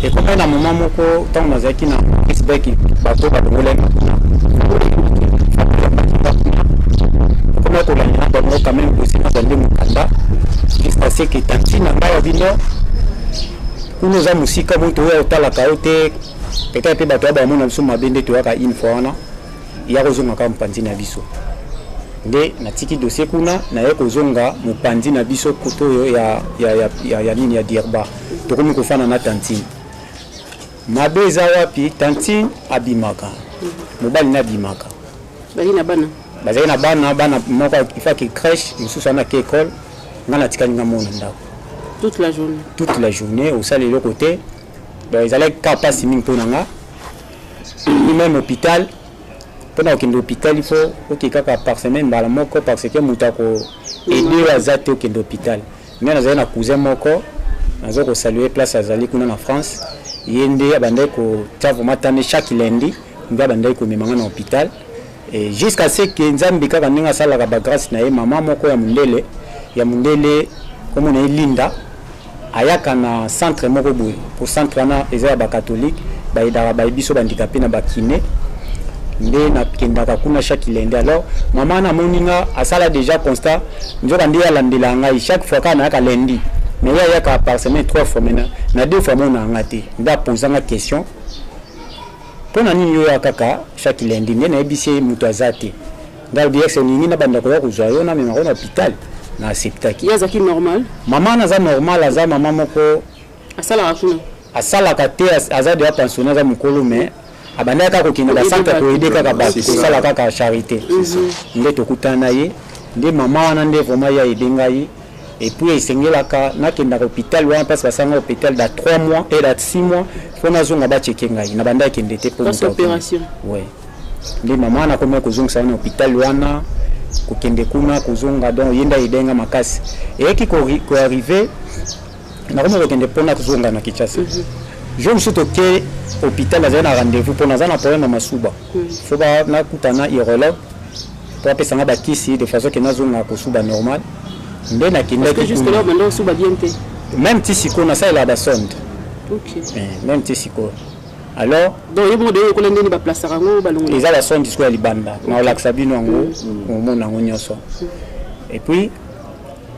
et comme un moment moko tant mazaki na Facebook bato ba ngolé comme ko la na quand même aussi dans le Mukanda jusqu'à ce que tantina ngaya bino nous avons aussi comme on doit talaka ote peut-être bato ba mona biso mabende to yaka une fois na ya kozonga ka mpanzi na biso nde na tiki dossier kuna na ye kozonga mpanzi na biso koto ya nini ya dirba to komi ko fana na tantine mabeza wapi tantine abimaka mobali na bimaka bali na bana bazali na bana moko ifa ki crèche mususu na ke école ngana tikani ngamona ndako toute la journée au salé le côté ben ils allaient capacité ming ponanga même hôpital pendant qu'un hôpital il faut kaka par semaine bala moko parce que mutako aider azate au hôpital mais na na cousin moko nazo ko saluer place azali kuna na France yende abandai ko tavo matane chaque lundi nda bandai ko memanga na hôpital et jusqu'à ce que nzambi kaka ninga sala ka ba grâce na ye mama moko ya mundele comme on est Linda ayaka na centre moko boye pour centre na ezala ba catholique ba idara ba biso bandikape na bakine nde na kendaka kuna chaque lundi. Alors maman na moninga asala déjà constat njoka ndi ya landela ngai chaque fois kana ka lundi mais ya ka par semaine 3 fois maintenant na 2 fois mona ngate nda poser nga question pona nini yo kaka chaque lundi nde na ebisi mutu azate nda bien c'est nini na banda ko ya kuzwa yo na mema ko na hôpital na acceptaki yazaki normal maman na za normal aza maman moko asala kate aza de pensionnaire za mukolo mais abanda ka kinga ba centre ko aider kaka ba sala kaka charité nde to kutana ye nde maman wana nde vraiment ya idengai et puis esengelaka na kenda ko hôpital wana passe basanga hôpital da 3 mois et da 6 mois fona zonga ba checker ngai na banda kende te pour opération ouais nde maman na komeka kozongisa na hôpital wana kokende kuna kozonga donc yenda idenga makasi et qui ko arrivé na komeka kende pona kozonga na Kinshasa je me suis toqué hôpital azana na rendez-vous pour nazana problème masuba faut ba na kutana urologue pour appeler ça ba kisi de façon que nazonga ko suba normal nde na kende que juste là maintenant suba bien te même si siko na ça la da sonde OK même si siko alors donc il mode ko lende ni ba place rango balongo les ala sonde disco ya libanda na olaxa bino ngo mona ngo nyoso et puis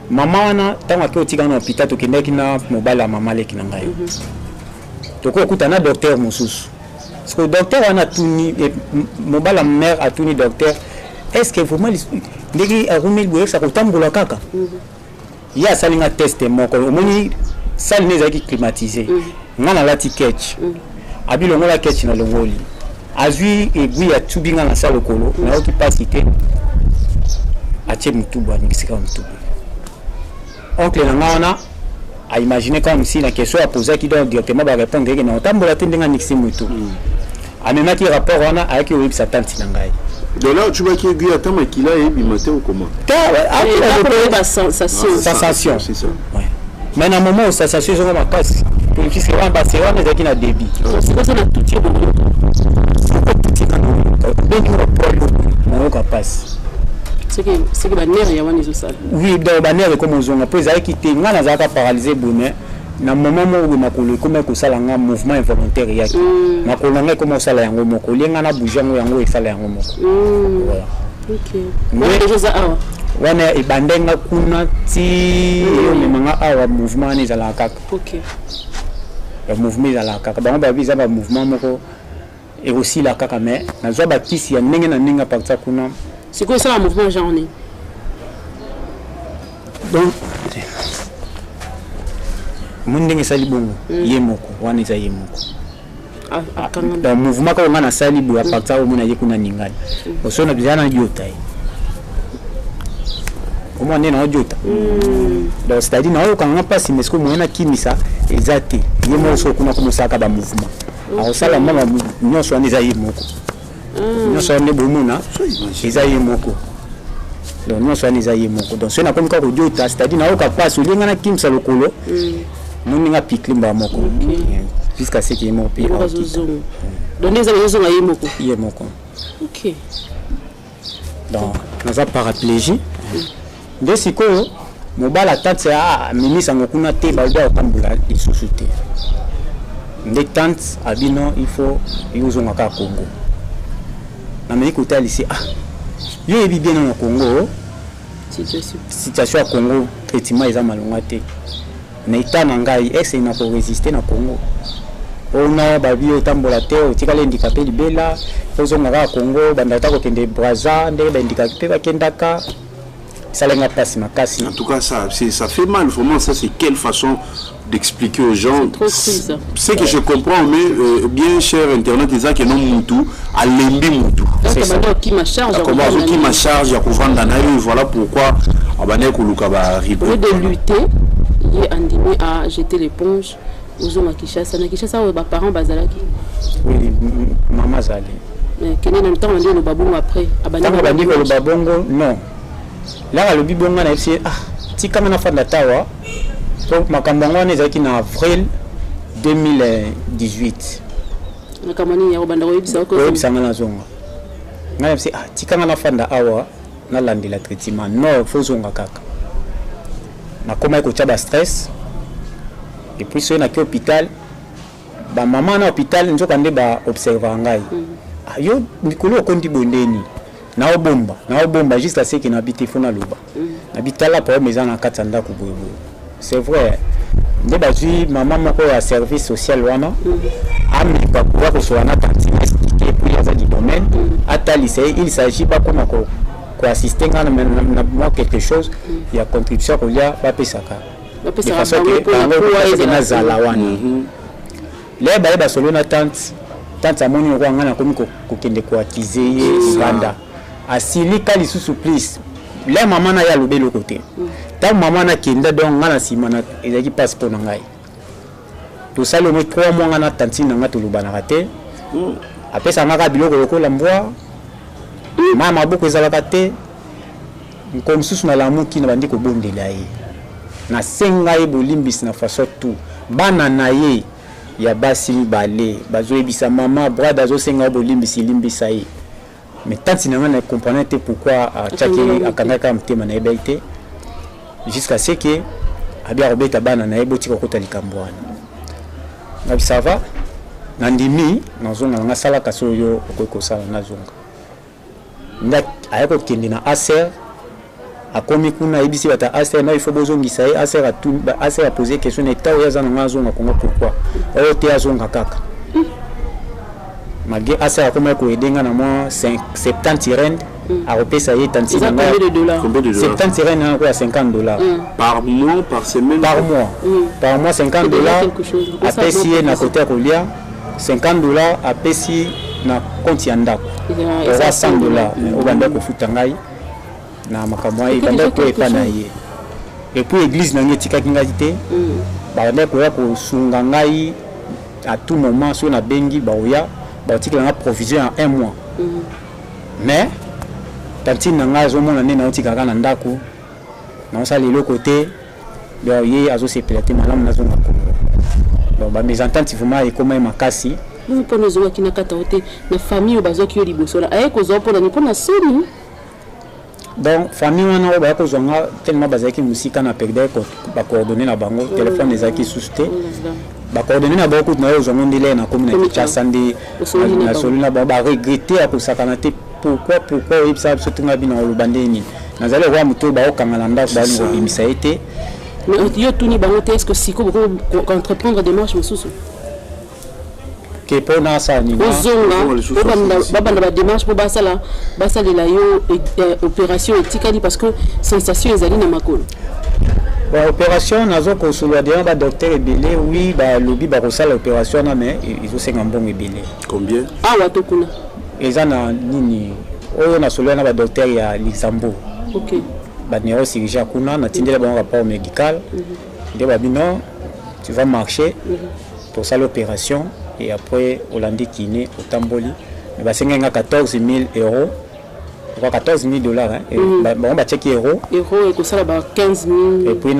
maman wana tanga ke otika na hôpital to kendeki na mobala mama leki na ngai to ko kutana docteur mususu parce que docteur wana tuni mobala mère a tuni docteur est-ce que vraiment ndeki a rumil boye sa ko tambola kaka ya salinga test moko omoni salle neza ki climatisé ngana la ticket abilongo la ketch na longoli azui egui ya tubinga na salle kolo na oki pasité atie mutuba nikisika mutuba oncle na ngana a imaginer comme si la question a posé qui doit directement ba répondre que na tambola tindenga nikisi mutu amema ki rapport wana avec le sa tante na ngai de là tu vois qu'il y a tant qu'il a et bimaté ou comment la sensation c'est ça ouais mais na moment où sensation zo ma passe pour qui c'est ba c'est on est qui na débit c'est quoi ça na tout na passe c'est que ba nerf ya wani zo sala oui donc ba nerf comme ozonga puis avec qui te ngana za ka paralysé bonnet na moment mo makolo comme ko sala nga mouvement involontaire yaki makolo nga comme sala yango moko lenga na bouger yango e sala yango moko voilà OK mais déjà ça awa wana ibandenga kuna ti yo memanga awa mouvement ni zala kaka OK le mouvement zala kaka ba ba biza ba mouvement moko et aussi la kaka mais nazwa bakisi ya ndenge na ndenge partir kuna. C'est quoi ça un mouvement genre né? Donc mon ndenge sali bongo yemoko wana eza yemoko. Le mouvement quand on a sali bo à partir au mona yekuna ningani. Osona bizana yota. Comment on est dans yota. Donc c'est-à-dire na quand on passe mais ce que moyena kimisa exact. Yemoko kuna kumusaka ba mouvement. Alors ça la mama nyonso eza yemoko. Nyonso ne bomuna eza yemoko. Donc nyonso eza yemoko. Donc c'est na comme quand yota c'est-à-dire na ka passe olinga na kimisa lokolo. Moninga piklimba moko. Jusqu'à ce qu'il m'ont payé. Donc les amis ont moko. Yemoko. OK. Donc nous avons paraplégie. De ce que mobile tante a ministre ngokuna te ba doit tambula isusuté. Les tantes abino il faut yuzonga ka Congo. Na me écouter ici yo ebi bien au Congo. Situation à Congo traitement ils a malonga te. Na itana ngai exe na ko résister na Congo. On a babio tambola te otika le handicapé libela ozonga ka Congo bandata ko kende Brazza nde ba handicapé ba kendaka salenga passe makasi. En tout cas ça fait mal vraiment. Ça c'est quelle façon d'expliquer aux gens. C'est que je comprends mais bien cher internet ils a que non mutu à lembi mutu. C'est ça qui ma charge à kuvanda na yo. Voilà pourquoi abane kuluka ba ribo. Au lieu de lutter, il est animé à jeter l'éponge. Uzoma Kishasa na Kishasa ba parents bazalaki. Oui, maman zali. Mais kene na temps on le babongo après abana ba dit le babongo non. Là le bibongo na fc tika na fanda tawa. Donc makambo ngone ezaki na avril 2018. Na kamani ya obanda ko yebisa ko yebisa na zonga. Na fc tika na fanda awa na landela traitement non faut zonga kaka. Na koma ko tchaba stress. Et puis si on a que hôpital ba maman na hôpital nzoka nde ba observer ngai yo nikolo kondi bondeni na obomba jusqu'à ce que na habite fona loba na bitala pour maison na katanda ku bobo c'est vrai nde ba zui maman moko ya service social wana ami ba pouvoir ko so na tantine expliquer pour ya za du domaine atali il s'agit pas comme ko assister na moi quelque chose il y a contribution ko ya ba pesaka. De façon que nazala wana les ba solo na tante amoni ko ngana komi ko kende ko accuser Uganda asili kali sous please les maman na ya lobelo côté ta maman na kenda donc ngana simana ezaki passeport na ngai to salo mo 3 mois ngana tante na ngato lobana raté apesa ngaka biloko lokola mbwa mama boko ezalaka te comme sous na lamuki na bandi ko bondela ye na senga e bolimbis na façon tout bana na ye ya basi balé bazo ebisa mama brada zo senga bolimbis limbisa ye mais tant si na comprendre pourquoi chaki akangaka mtema na ebité jusqu'à ce que abia robeta bana na eboti ko kota likambwana ngabi ça va nandimi nazonga nga sala kasoyo ko sala nazonga ndak ayako kindi na aser a komi kuna ebisi bata aser na il faut bozongisa ye aser a tout aser a poser question état ya zana ngazonga kongo pourquoi o te azonga kaka malgré aser a komi ko edenga na moi 70 rand a repesa ye tanti na combien de dollars 70 rand na ko $50 par mois par semaine par mois $50 a pesi na côté kolia $50 a pesi na compte ya ndako $100 o banda ko futangai na makamwa ibanda ko epana ye et puis église na ngeti kakinga te banda ko ya ko sunga ngai à tout moment sur na bengi ba oya ba tikela na provision en 1 mois mais tanti na nga zo mona ne na otika kana ndako na osali le côté ba ye azo se pelate malamu na zo ngako donc ba mes ententes vraiment et comment makasi nous pour nous qui na kata ote na famille bazo ki liboso la ay ko zo pour na soni. Donc famille wana ba ko zonga tellement bazaki musika na perdre ko ba coordonner na bango téléphone ezaki susté ba coordonner na beaucoup na yo zonga ndile na commune ya Sandi na soluna ba regretter à kosakana te pourquoi ça surtout na bina lo bandeni nazale kwa muto ba okangala ndako ba ngo bimisa été mais yo tuni bango te est-ce que siko ko entreprendre des marches mususu OK te pona ça ni baba na démarche pour basala la yo opération etikali parce que sensation ezali na makolo. Opération nazo ko solo dia ba docteur ebele oui ba lobi ba kosala opération na mais ils ont 50 bon ebele. Combien? Ah watokuna. Ezana nini oyo na solo na ba docteur ya Luxembourg. OK. Ba neurochirurgien kuna na tindela ba rapport médical. De ba bino tu vas marcher pour ça l'opération et après Hollande kiné au Tamboli mais bah c'est 14 000 euros. 14 000 dollars hein. Et bon bah check euros et que ça là 15 000 et puis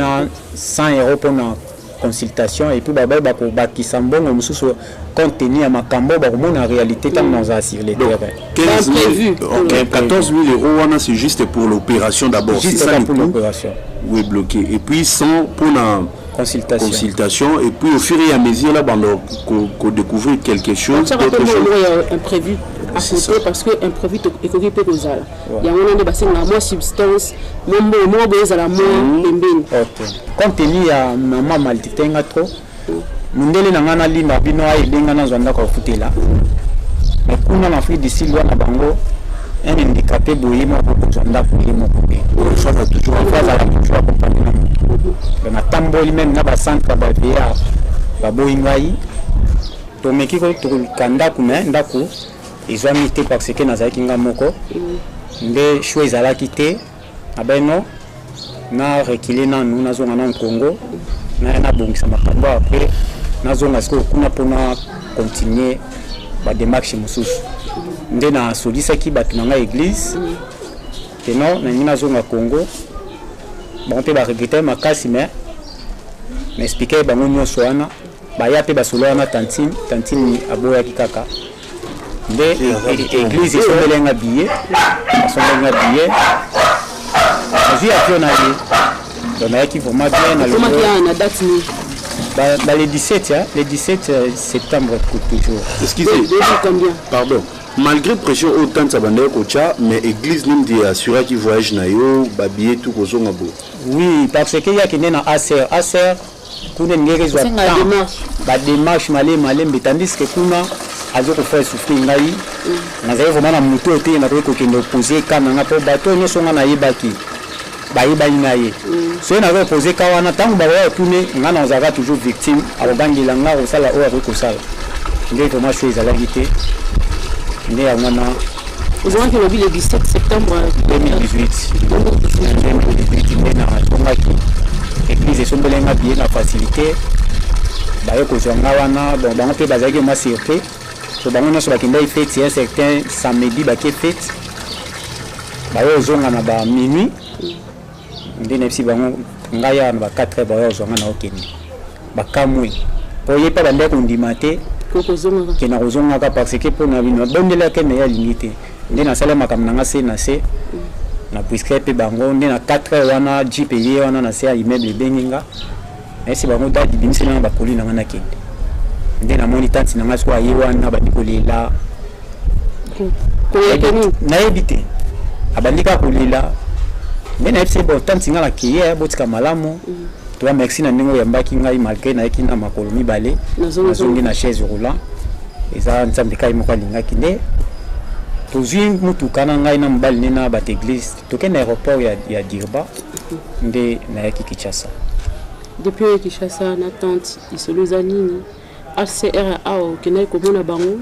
100 euros pour la consultation et puis bah pour bakisambon on mususu contenu à makambo bah comment en réalité tant dans sur les terrains 15 000 14 000 euros on a c'est juste pour l'opération d'abord c'est ça pour l'opération oui bloqué et puis 100 pour la consultation et puis au fur et à mesure là qu'on découvre quelque chose d'autre chose imprévu à côté parce que imprévu est occupé aux zala il y a un de bassin la moi substance même moi besoin la moi pembeni contenu ya mama maltitenga trop mundele na ngana limba bino ay benga na zonda ko futela mais kuna na Afrique du Sud wana bango un handicapé boyema ko zonda fulimo ko ça va toujours accompagner na tamboli même na ba centre ba via ba boyingai to meki ko to kanda kuma ndako ils ont mis parce que nazaki ngamoko nde choix ezala kité abeno na reculer na nous nazonga na Congo na bongisa makambo après nazonga ce kuna pona continuer ba démarche mususu nde na solisaki batu na église teno na ngina zonga Congo bon pe ba regretter makasi mais expliquer bango nyonso wana ba ya pe ba solo wana tantine aboya kikaka nde église esomelenga billet azwi apio na ye donc ayaki vraiment bien na date ni le 17 septembre toujours. Excusez, combien? Pardon. Malgré pression autant de sabandé kocha, mais église nous dit assurer qui voyage na yo, babier tout kozo ngabo. Oui, parce que y a qui na ACR kuna ngere zo ba démarche malé tandis que kuna azo ko faire souffrir ngai. Na zai vraiment na mutu ote na ko kende opposer kana ngapo bato nyo songa na yebaki. Bayiba inaye. So na ko poser ka wana tangu ba wa tune ngana ozaka toujours victime abangila nga ko sala o ko sala. Ngai vraiment chose à la vérité. Né à Mona. Vous avez le 17 septembre 2018. L'église est sombelée bien la facilité. D'ailleurs, que j'en ai wana, bon, on peut baser ma surprise. So, on a sur la kindai fête, c'est un certain samedi, bah, qui fête. D'ailleurs, on a ba minuit. On dit si bon, on a ya ba 4 heures, bah, on a aucun. Bah, kamwe. Pour y pas d'aller qu'on dit maté. Que na ozonga parce que pour na bino bondela ke na ya limité ndé na sala makam na se na se na prescribe bango ndé na 4 heures wana GPE wana na se immeuble benginga esi bango dadi binisi na ba koli na ngana kende ndé na monitanti na ngaso ayi wana ba dikolela na ebité abandika kolila ndé na FC bo tanti ngala kiye botika malamu toi merci na ndingo ya mbaki ngai malgré na ekina makolo mibale nazongi na chaise roulant eza nzambe kai moko alingaki nde tozwi mutuka na ngai na mbali nena ba église tokende aéroport ya Dirba nde na yaki Kinshasa depuis Kinshasa na tante isoloza nini ACR ao kenai komona bango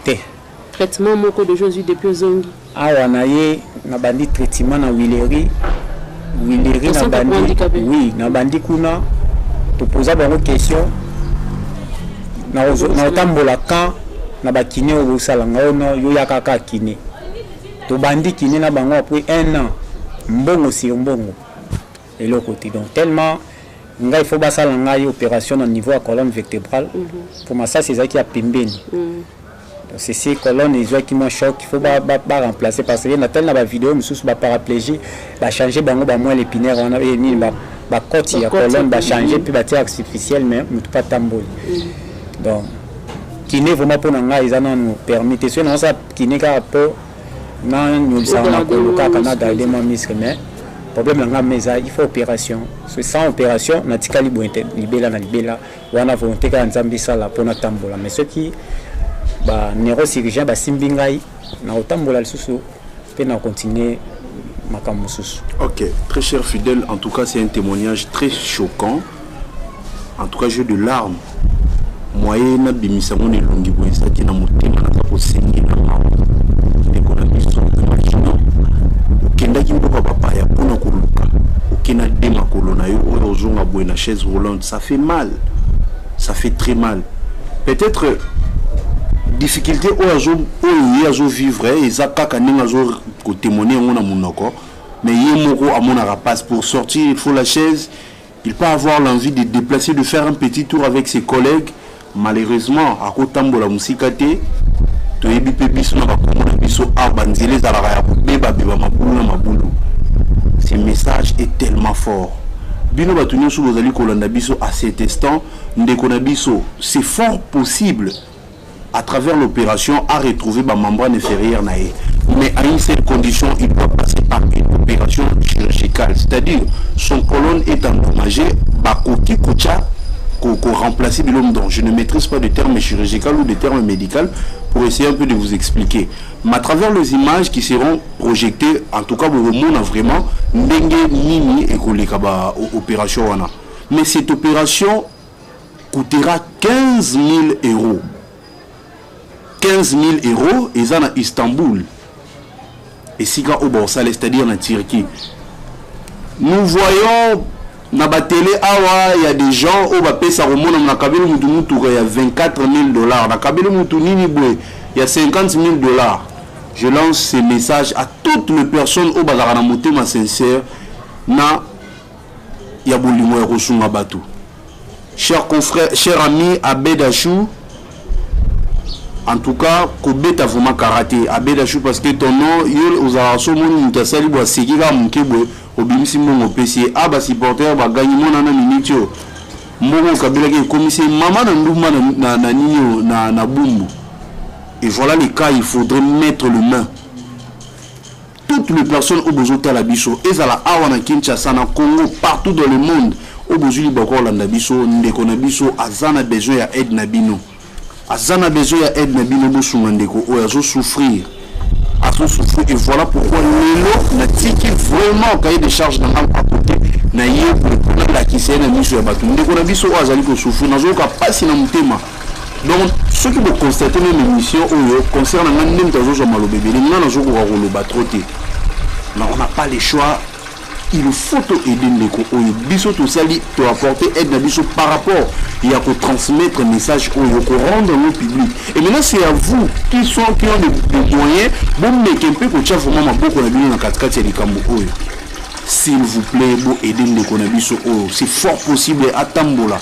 te traitement moko de Jésus depuis zongi awa na ye na bandi traitement na Willery na bandi oui na bandi kuna to poser bango question na otambola kan na bakine o salanga ono yo yakaka kine to bandi kine na bango après 1 an mbongo si mbongo et le côté donc tellement ngai faut basala ngai opération au niveau à colonne vertébrale pour moi ça c'est ça qui a pembeni c'est ces colonnes les yeux qui m'ont choc il faut pas remplacer parce que na tellement la vidéo mususu ba paraplégie ba changer bango ba moins l'épinaire on a ni ba côte ya colonne ba changer puis ba tia artificiel mais mutu pas tamboli donc qui n'est vraiment pour nga ils nous permettre ce non ça qui n'est qu'à peu na nous ça na ko ka Canada les ministres mais problème nga meza il faut opération c'est sans opération na tikali bo libela na libela wana volonté ka nzambi sala pour na tambola mais ce qui ba neurochirurgien basimbi ngai na otambola lisusu pe na continuer makambo mosusu. Ok, très cher fidèle, en tout cas c'est un témoignage très choquant. En tout cas j'ai de larmes. Moyen na bimisa ngone longi boyesa ki na motema na ko sengi na mawa. Et qu'on a mis son imagino. Okenda ki mboka papa ya pona koluka. Okena dema kolona yo ozonga boye na chaise roulante, ça fait mal. Ça fait très mal. Peut-être difficulté au yazo vivre et ça kaka ninga zo ko témoigner ngona munoko. Mais yemoko à mon rapace pour sortir, il faut la chaise. Il peut avoir l'envie de déplacer, de faire un petit tour avec ses collègues. Malheureusement, à Kotambo la musikate, to yebi pe biso na bakomona biso abanzele za la ya beba beba mabulu na mabulu. Ce message est tellement fort. Bino batunyo sou bozali kolanda biso à cet instant, ndeko na biso, c'est fort possible à travers l'opération à retrouver ma membrane inférieure nae. Mais à une seule condition, il doit passer par une opération chirurgicale, c'est-à-dire son colonne est endommagée, bakoti kocha qu'on remplacer l'homme dont je ne maîtrise pas de termes chirurgicaux ou de termes médicaux pour essayer un peu de vous expliquer. Mais à travers les images qui seront projetées, en tout cas, vous remonte vraiment ndenge nini et kolekaba opération wana. Mais cette opération coûtera 15 000 euros. 15 000 euros et ça à Istanbul. Et si quand au Borsal, c'est-à-dire en Turquie. Nous voyons na ba télé awa il y a des gens au ba pesa remona na kabelo mutu il y a 24 000 $. Na kabelo mutu nini boy il y a 50 000 $. Je lance ce message à toutes les personnes au bazara na motema sincère na ya bolimo ya kosunga batu. Chers confrères, chers amis, Abedachou, en tout cas, Kobeta vraiment karaté. Abedachou parce que ton nom, il aux arasomoni mutasali boa sekika mukebwe. Obimisi mongo PC aba supporter ba gagner mon na minute yo mongo kabila ke commissaire maman na nduma na nino na bumbu. Et voilà les cas, il faudrait mettre le main. Toutes les personnes au besoin de la biso et la awana Kinshasa na Congo partout dans le monde au besoin bakor la biso ndeko na biso azana besoin ya aide na bino. Azana besoin ya aide na bino bo sunga ndeko o yazo souffrir. Et voilà pourquoi Lelo n'a tiki vraiment cahier de charges dans à côté na yé pour la qui s'est mis sur la bateau. Nous on a vu sur Azali ko souffrir na zo ka passer na mutema. Donc ce qui vous constatez même émission concernant même tazo zo malo bébé na zo ko rolo batroté. Mais on n'a pas le choix. Il faut aider les co biso to sali to apporter aide na biso par rapport il y a que transmettre un message au rendre au public. Et maintenant c'est à vous qui ont des moyens bon mais qu'un peu que tu as vraiment beaucoup na bino na 4 ya likambo oyo. S'il vous plaît bo aider les ko na biso oyo c'est fort possible à tambola.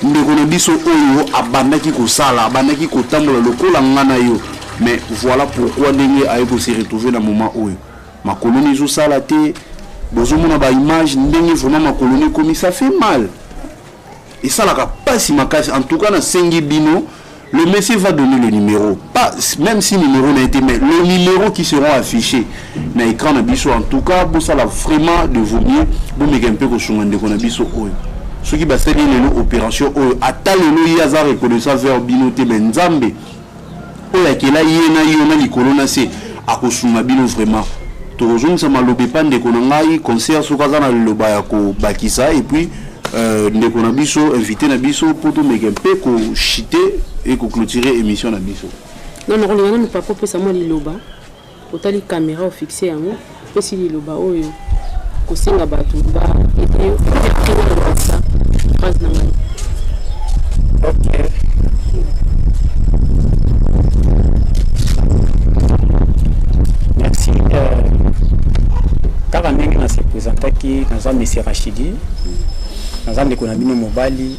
Ndeko na biso oyo abandaki ko sala abandaki ko tambola lokola ngana yo. Mais voilà pourquoi ndenge ayeko se retrouver dans moment oyo. Ma colonie zo sala te bozomona ba image ndenge vraiment ma colonie comme ça fait mal. Et ça la pas si ma casse en tout cas na sengi bino le monsieur va donner le numéro pas même si le numéro n'a été mais le numéro qui sera affiché na écran na biso en tout cas pour ça la vraiment de vous mieux bon mais un peu ko sungande ko na biso oyo ce qui va c'est une opération oyo ata lelo yaza reconnaissance vers bino te benzambe oya kela yena likolo na se akosunga bino vraiment. Toujours ça m'a lobé pas de konangai concert sur kaza na loba ya ko bakisa et puis ndeko na biso invité na biso pour tout mais un peu ko chiter et ko clôturer émission na biso. Non non on ne pas pas ça moi liloba otali caméra fixée yango pe si liloba oyo ko singa batu ba et ça phrase na ngai. OK. Merci. Kaka ndenge na se présentaki naza Monsieur Rachidi naza ndeko na bino mobali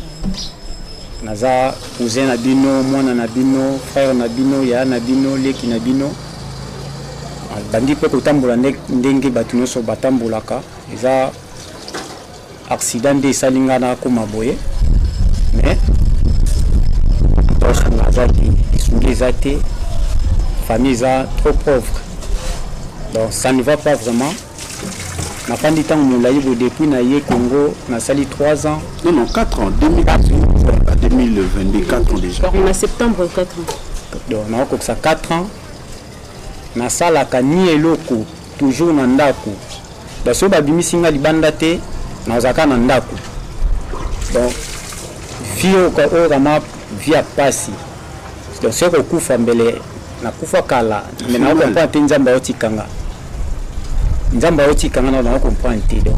naza cousin na bino mwana na bino frère na bino ya na bino leki na bino bandi pe kotambola ndenge bato nyonso batambolaka eza accident nde esalinga na koma boye mais naza esungi eza te famille eza trop pauvre donc ça ne va pas vraiment. Na fandi tant depuis na ye Congo na sali 3 ans. Non 4 ans 2022 4 ans déjà. En septembre 4 ans. donc nakokisa 4 ans nasalaka ni eloko toujours na ndako baso babimisi nga libanda te nazalaka na ndako donc vie oyo kama vie ya pasi donc soki okufa mbele nakufa kala me nakokomprendre te nzambe aotikanga na nakokomprendre te donc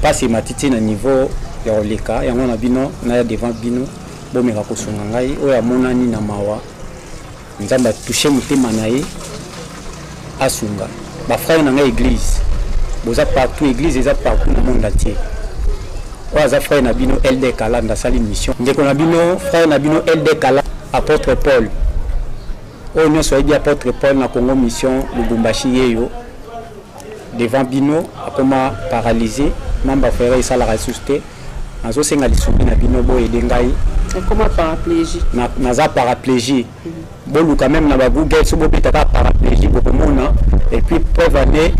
pasi ematiti na niveau ya koleka yango na bino naya devant bino bomeka kosunga ngai oyo amonani na mawa nzambe atushe motema na ye asunga bafrère na ngai église boza partout église eza partout na monde entier oyo aza frère na bino LD Kalanda asali mission ndeko na bino frère na bino LD Kalanda apôtre Paul oyo nyonso ayebi apôtre Paul na Congo mission Lubumbashi yeyo devant bino akoma paralysé mamba frère esalaka lisusu te nazosenga lisuki na bino boyede ngai akoma paraplégie naza paraplégie boluka même na bagoogle so bobetaka paraplégie bokomona et puis preuve ane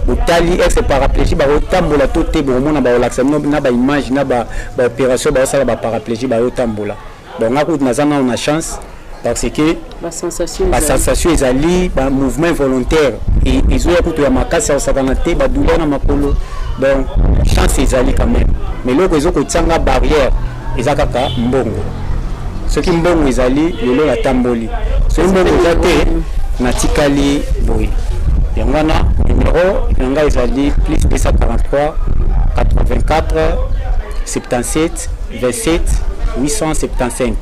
otali exe paraplégie baotambola to te bokomona baolakisa bino na baimage na baopération baosala baparaplégie baotambola donc ngakuti naza nano na chance parce que basensation ezali bamouvement volontaire ezoya kutu ya makasi aosakana te badouleur na makolo donc chance ezali quand même mais loko ezokotianga barrière eza kaka mbongo soki mbongo ezali lelo natamboli soki mbongo eza te natikali boye yango wana numéro yanga ezali plus 243 84 77 27 875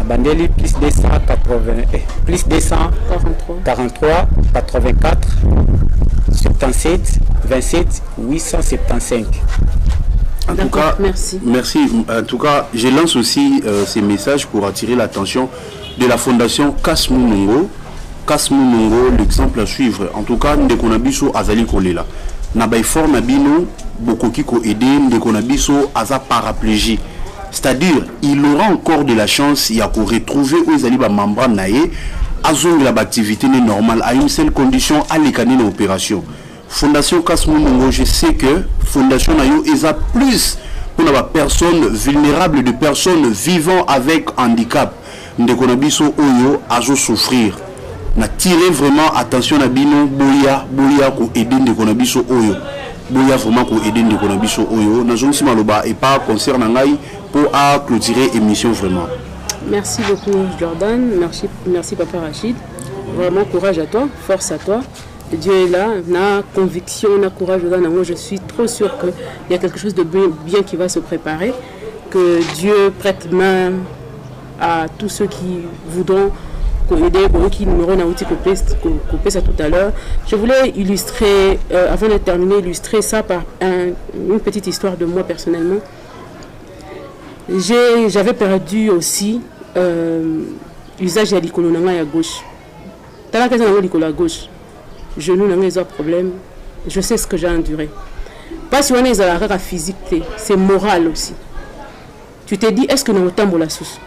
abandeli plus 243 84 77 27 875. En tout cas, merci. En tout cas, je lance aussi ces messages pour attirer l'attention de la fondation Kasmu Nongo. Kasmu Nongo, l'exemple à suivre. En tout cas, Ndekonabiso Azali Kolela. Nabaïfor Nabino, Bokokiko Ede, Ndekonabiso Aza paraplégie. C'est-à-dire, il aura encore de la chance, il y a pour retrouver où ils ba membrane naé, azong la activité normale à une seule condition à l'écaner l'opération. Fondation Kasmu Nongo, je sais que Fondation Nayo est à plus pour les personnes vulnérables, de personnes vivant avec handicap. Ndekonabiso Oyo azo souffrir. Na tiré vraiment attention à Bino Boya ko aider Ndekonabiso Oyo. Boya vraiment ko aider Ndekonabiso Oyo. Na zone simaloba et pas concerne ngai pour à clôturer émission vraiment. Merci beaucoup Jordan, merci Papa Rachid. Vraiment courage à toi, force à toi. Dieu est là, na conviction, na courage. Moi, je suis trop sûre qu'il y a quelque chose de bien qui va se préparer, que Dieu prête main à tous ceux qui voudront aider, qui numéro n'a outil coupé ça tout à l'heure. Je voulais illustrer, avant de terminer, illustrer ça par une petite histoire de moi personnellement. J'avais perdu aussi l'usage de l'icône à gauche. T'as la question de l'icône à gauche. Genou n'ont pas de problème. Je sais ce que j'ai enduré. Pas si on est à la physique, c'est moral aussi. Tu te dis, est-ce que nous avons la sauce?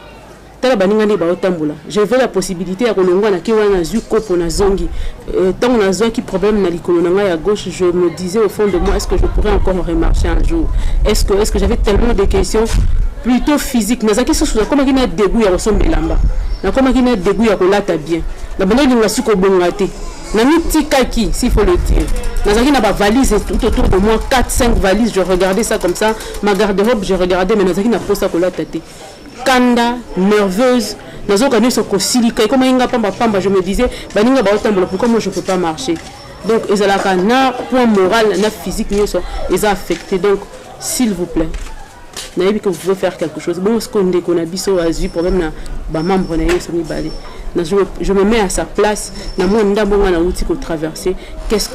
Je veux la possibilité de tant on a qui problème à gauche, je me disais au fond de moi, est-ce que je pourrais encore remarcher un jour? Est-ce que j'avais tellement de questions plutôt physiques? Mais comment il y a des dégoûts à ressembler là-bas? Comment il y a des dégoûts à relâcher bien? La bonne idée, c'est que s'il faut le dire. Dans une valise tout autour de moi, 4-5 valises, je regardais ça comme ça. Ma garde-robe, je regardais, mais dans une poste à la tête. Kanda, nerveuse, dans une organisation silica, comme un pamba, je me disais, pourquoi moi je ne peux pas marcher? Donc, ils ont un point moral, un physique, ils ont affecté. Donc, s'il vous plaît, que vous pouvez faire quelque chose. Bon, ce qu'on a vu, problème, membre, je me mets à sa place. Qu'est-ce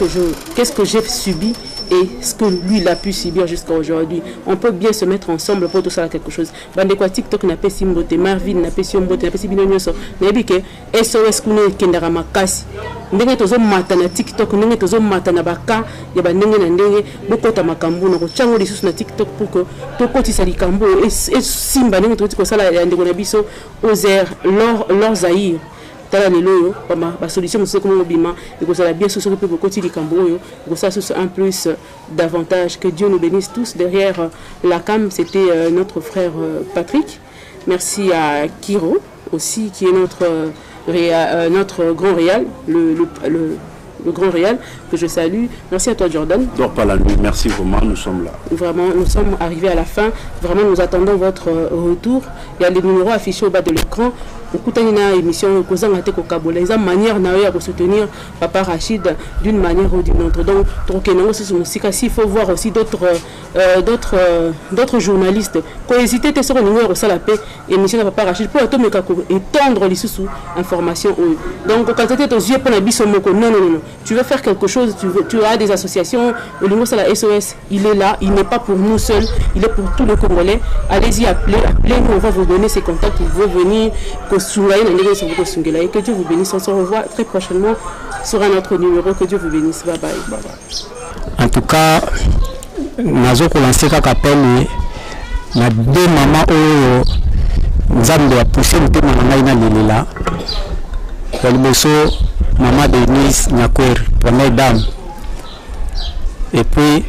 que j'ai subi et ce que lui il a pu subir jusqu'à aujourd'hui. On peut bien se mettre ensemble pour tout ça quelque chose. Bandekwa TikTok n'a pas si mbote, Marvin n'a pas si mbote, n'a pas si binonyoso. N'ebike SOS kune kendara makasi. Ndenge tozo mata na TikTok, ndenge tozo mata na baka, ya bandenge na ndenge bokota makambu na kochango lisusu na TikTok pour que tokotisa likambo et simba ndenge toti ko sala ya ndeko na biso oser leur zahir. La solution c'est comme obima et que ça bien sous le peuple côté du Cambodge que ça un plus davantage. Que Dieu nous bénisse tous. Derrière la cam c'était notre frère Patrick. Merci à Kiro aussi, qui est notre grand réal, le grand réal, que je salue. Merci à toi, Jordan. Dors pas la nuit, merci vraiment, nous sommes là. Vraiment, nous sommes arrivés à la fin. Vraiment, nous attendons votre retour. Il y a les numéros affichés au bas de l'écran. Une émission, une manière de soutenir Papa Rachid d'une manière ou d'une autre. Donc, il faut voir aussi d'autres journalistes. Quand hésiter, tu sur le numéro de la paix, émission de Papa Rachid, pour étendre les informations. Donc, quand tu es aux yeux pour la bisomoko, non. Tu veux faire quelque chose, tu as des associations, le numéro c'est la SOS, il est là, il n'est pas pour nous seuls, il est pour tous les Congolais. Allez-y, appelez-nous, on va vous donner ces contacts, vous pouvez venir, que Dieu vous bénisse, on se revoit très prochainement sur un autre numéro, que Dieu vous bénisse, bye bye. En tout cas, nous avons lancé un appel, na deux mamans où nous avons poussé le thème là. Maman Denise Nyakwer, première dame. Et puis,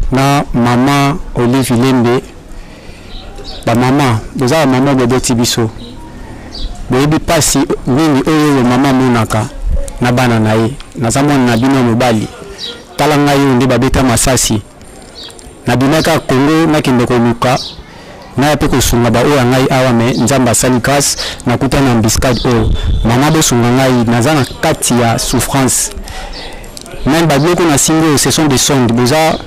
maman Olive Lembe, maman, déjà maman de Tibiso. Baby pasi, oui, maman Mounaka, Nabana Nae, Nazamon Nabino Mobali, Talangayo, Ndebabeta Masasi, Nabinaka Kongo, Nakindoko Luka. Na pe ko sunga ba o ngai awa me nzamba salikas na kutana Ambiscade o mama bo sunga ngai nazana kati ya souffrance même ba bloko na singo ce sont des songs boza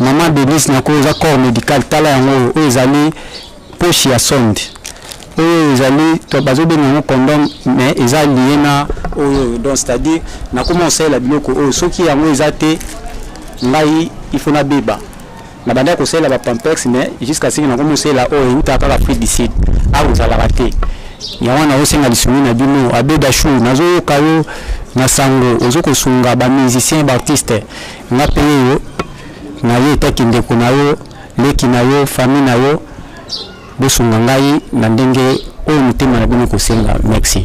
maman Denise na ko za corps médical tala yango o ezali poche ya sonde o ezali to bazo be na condom mais ezali lié na o donc c'est-à-dire na commencer la bloko o soki yango ezate ngai il faut na beba na banda ko sela ba pampex mais jusqu'à ce que na commencer la o uta ka Afrique du Sud a vous ala raté ya wana o senga lisumi na bino abeda chou nazo kayo na sango ozoko sunga ba musicien ba artiste na peyo na ye takinde ko na yo leki na yo famille na yo bo sunga ngai na ndenge o mutema na bino ko senga merci.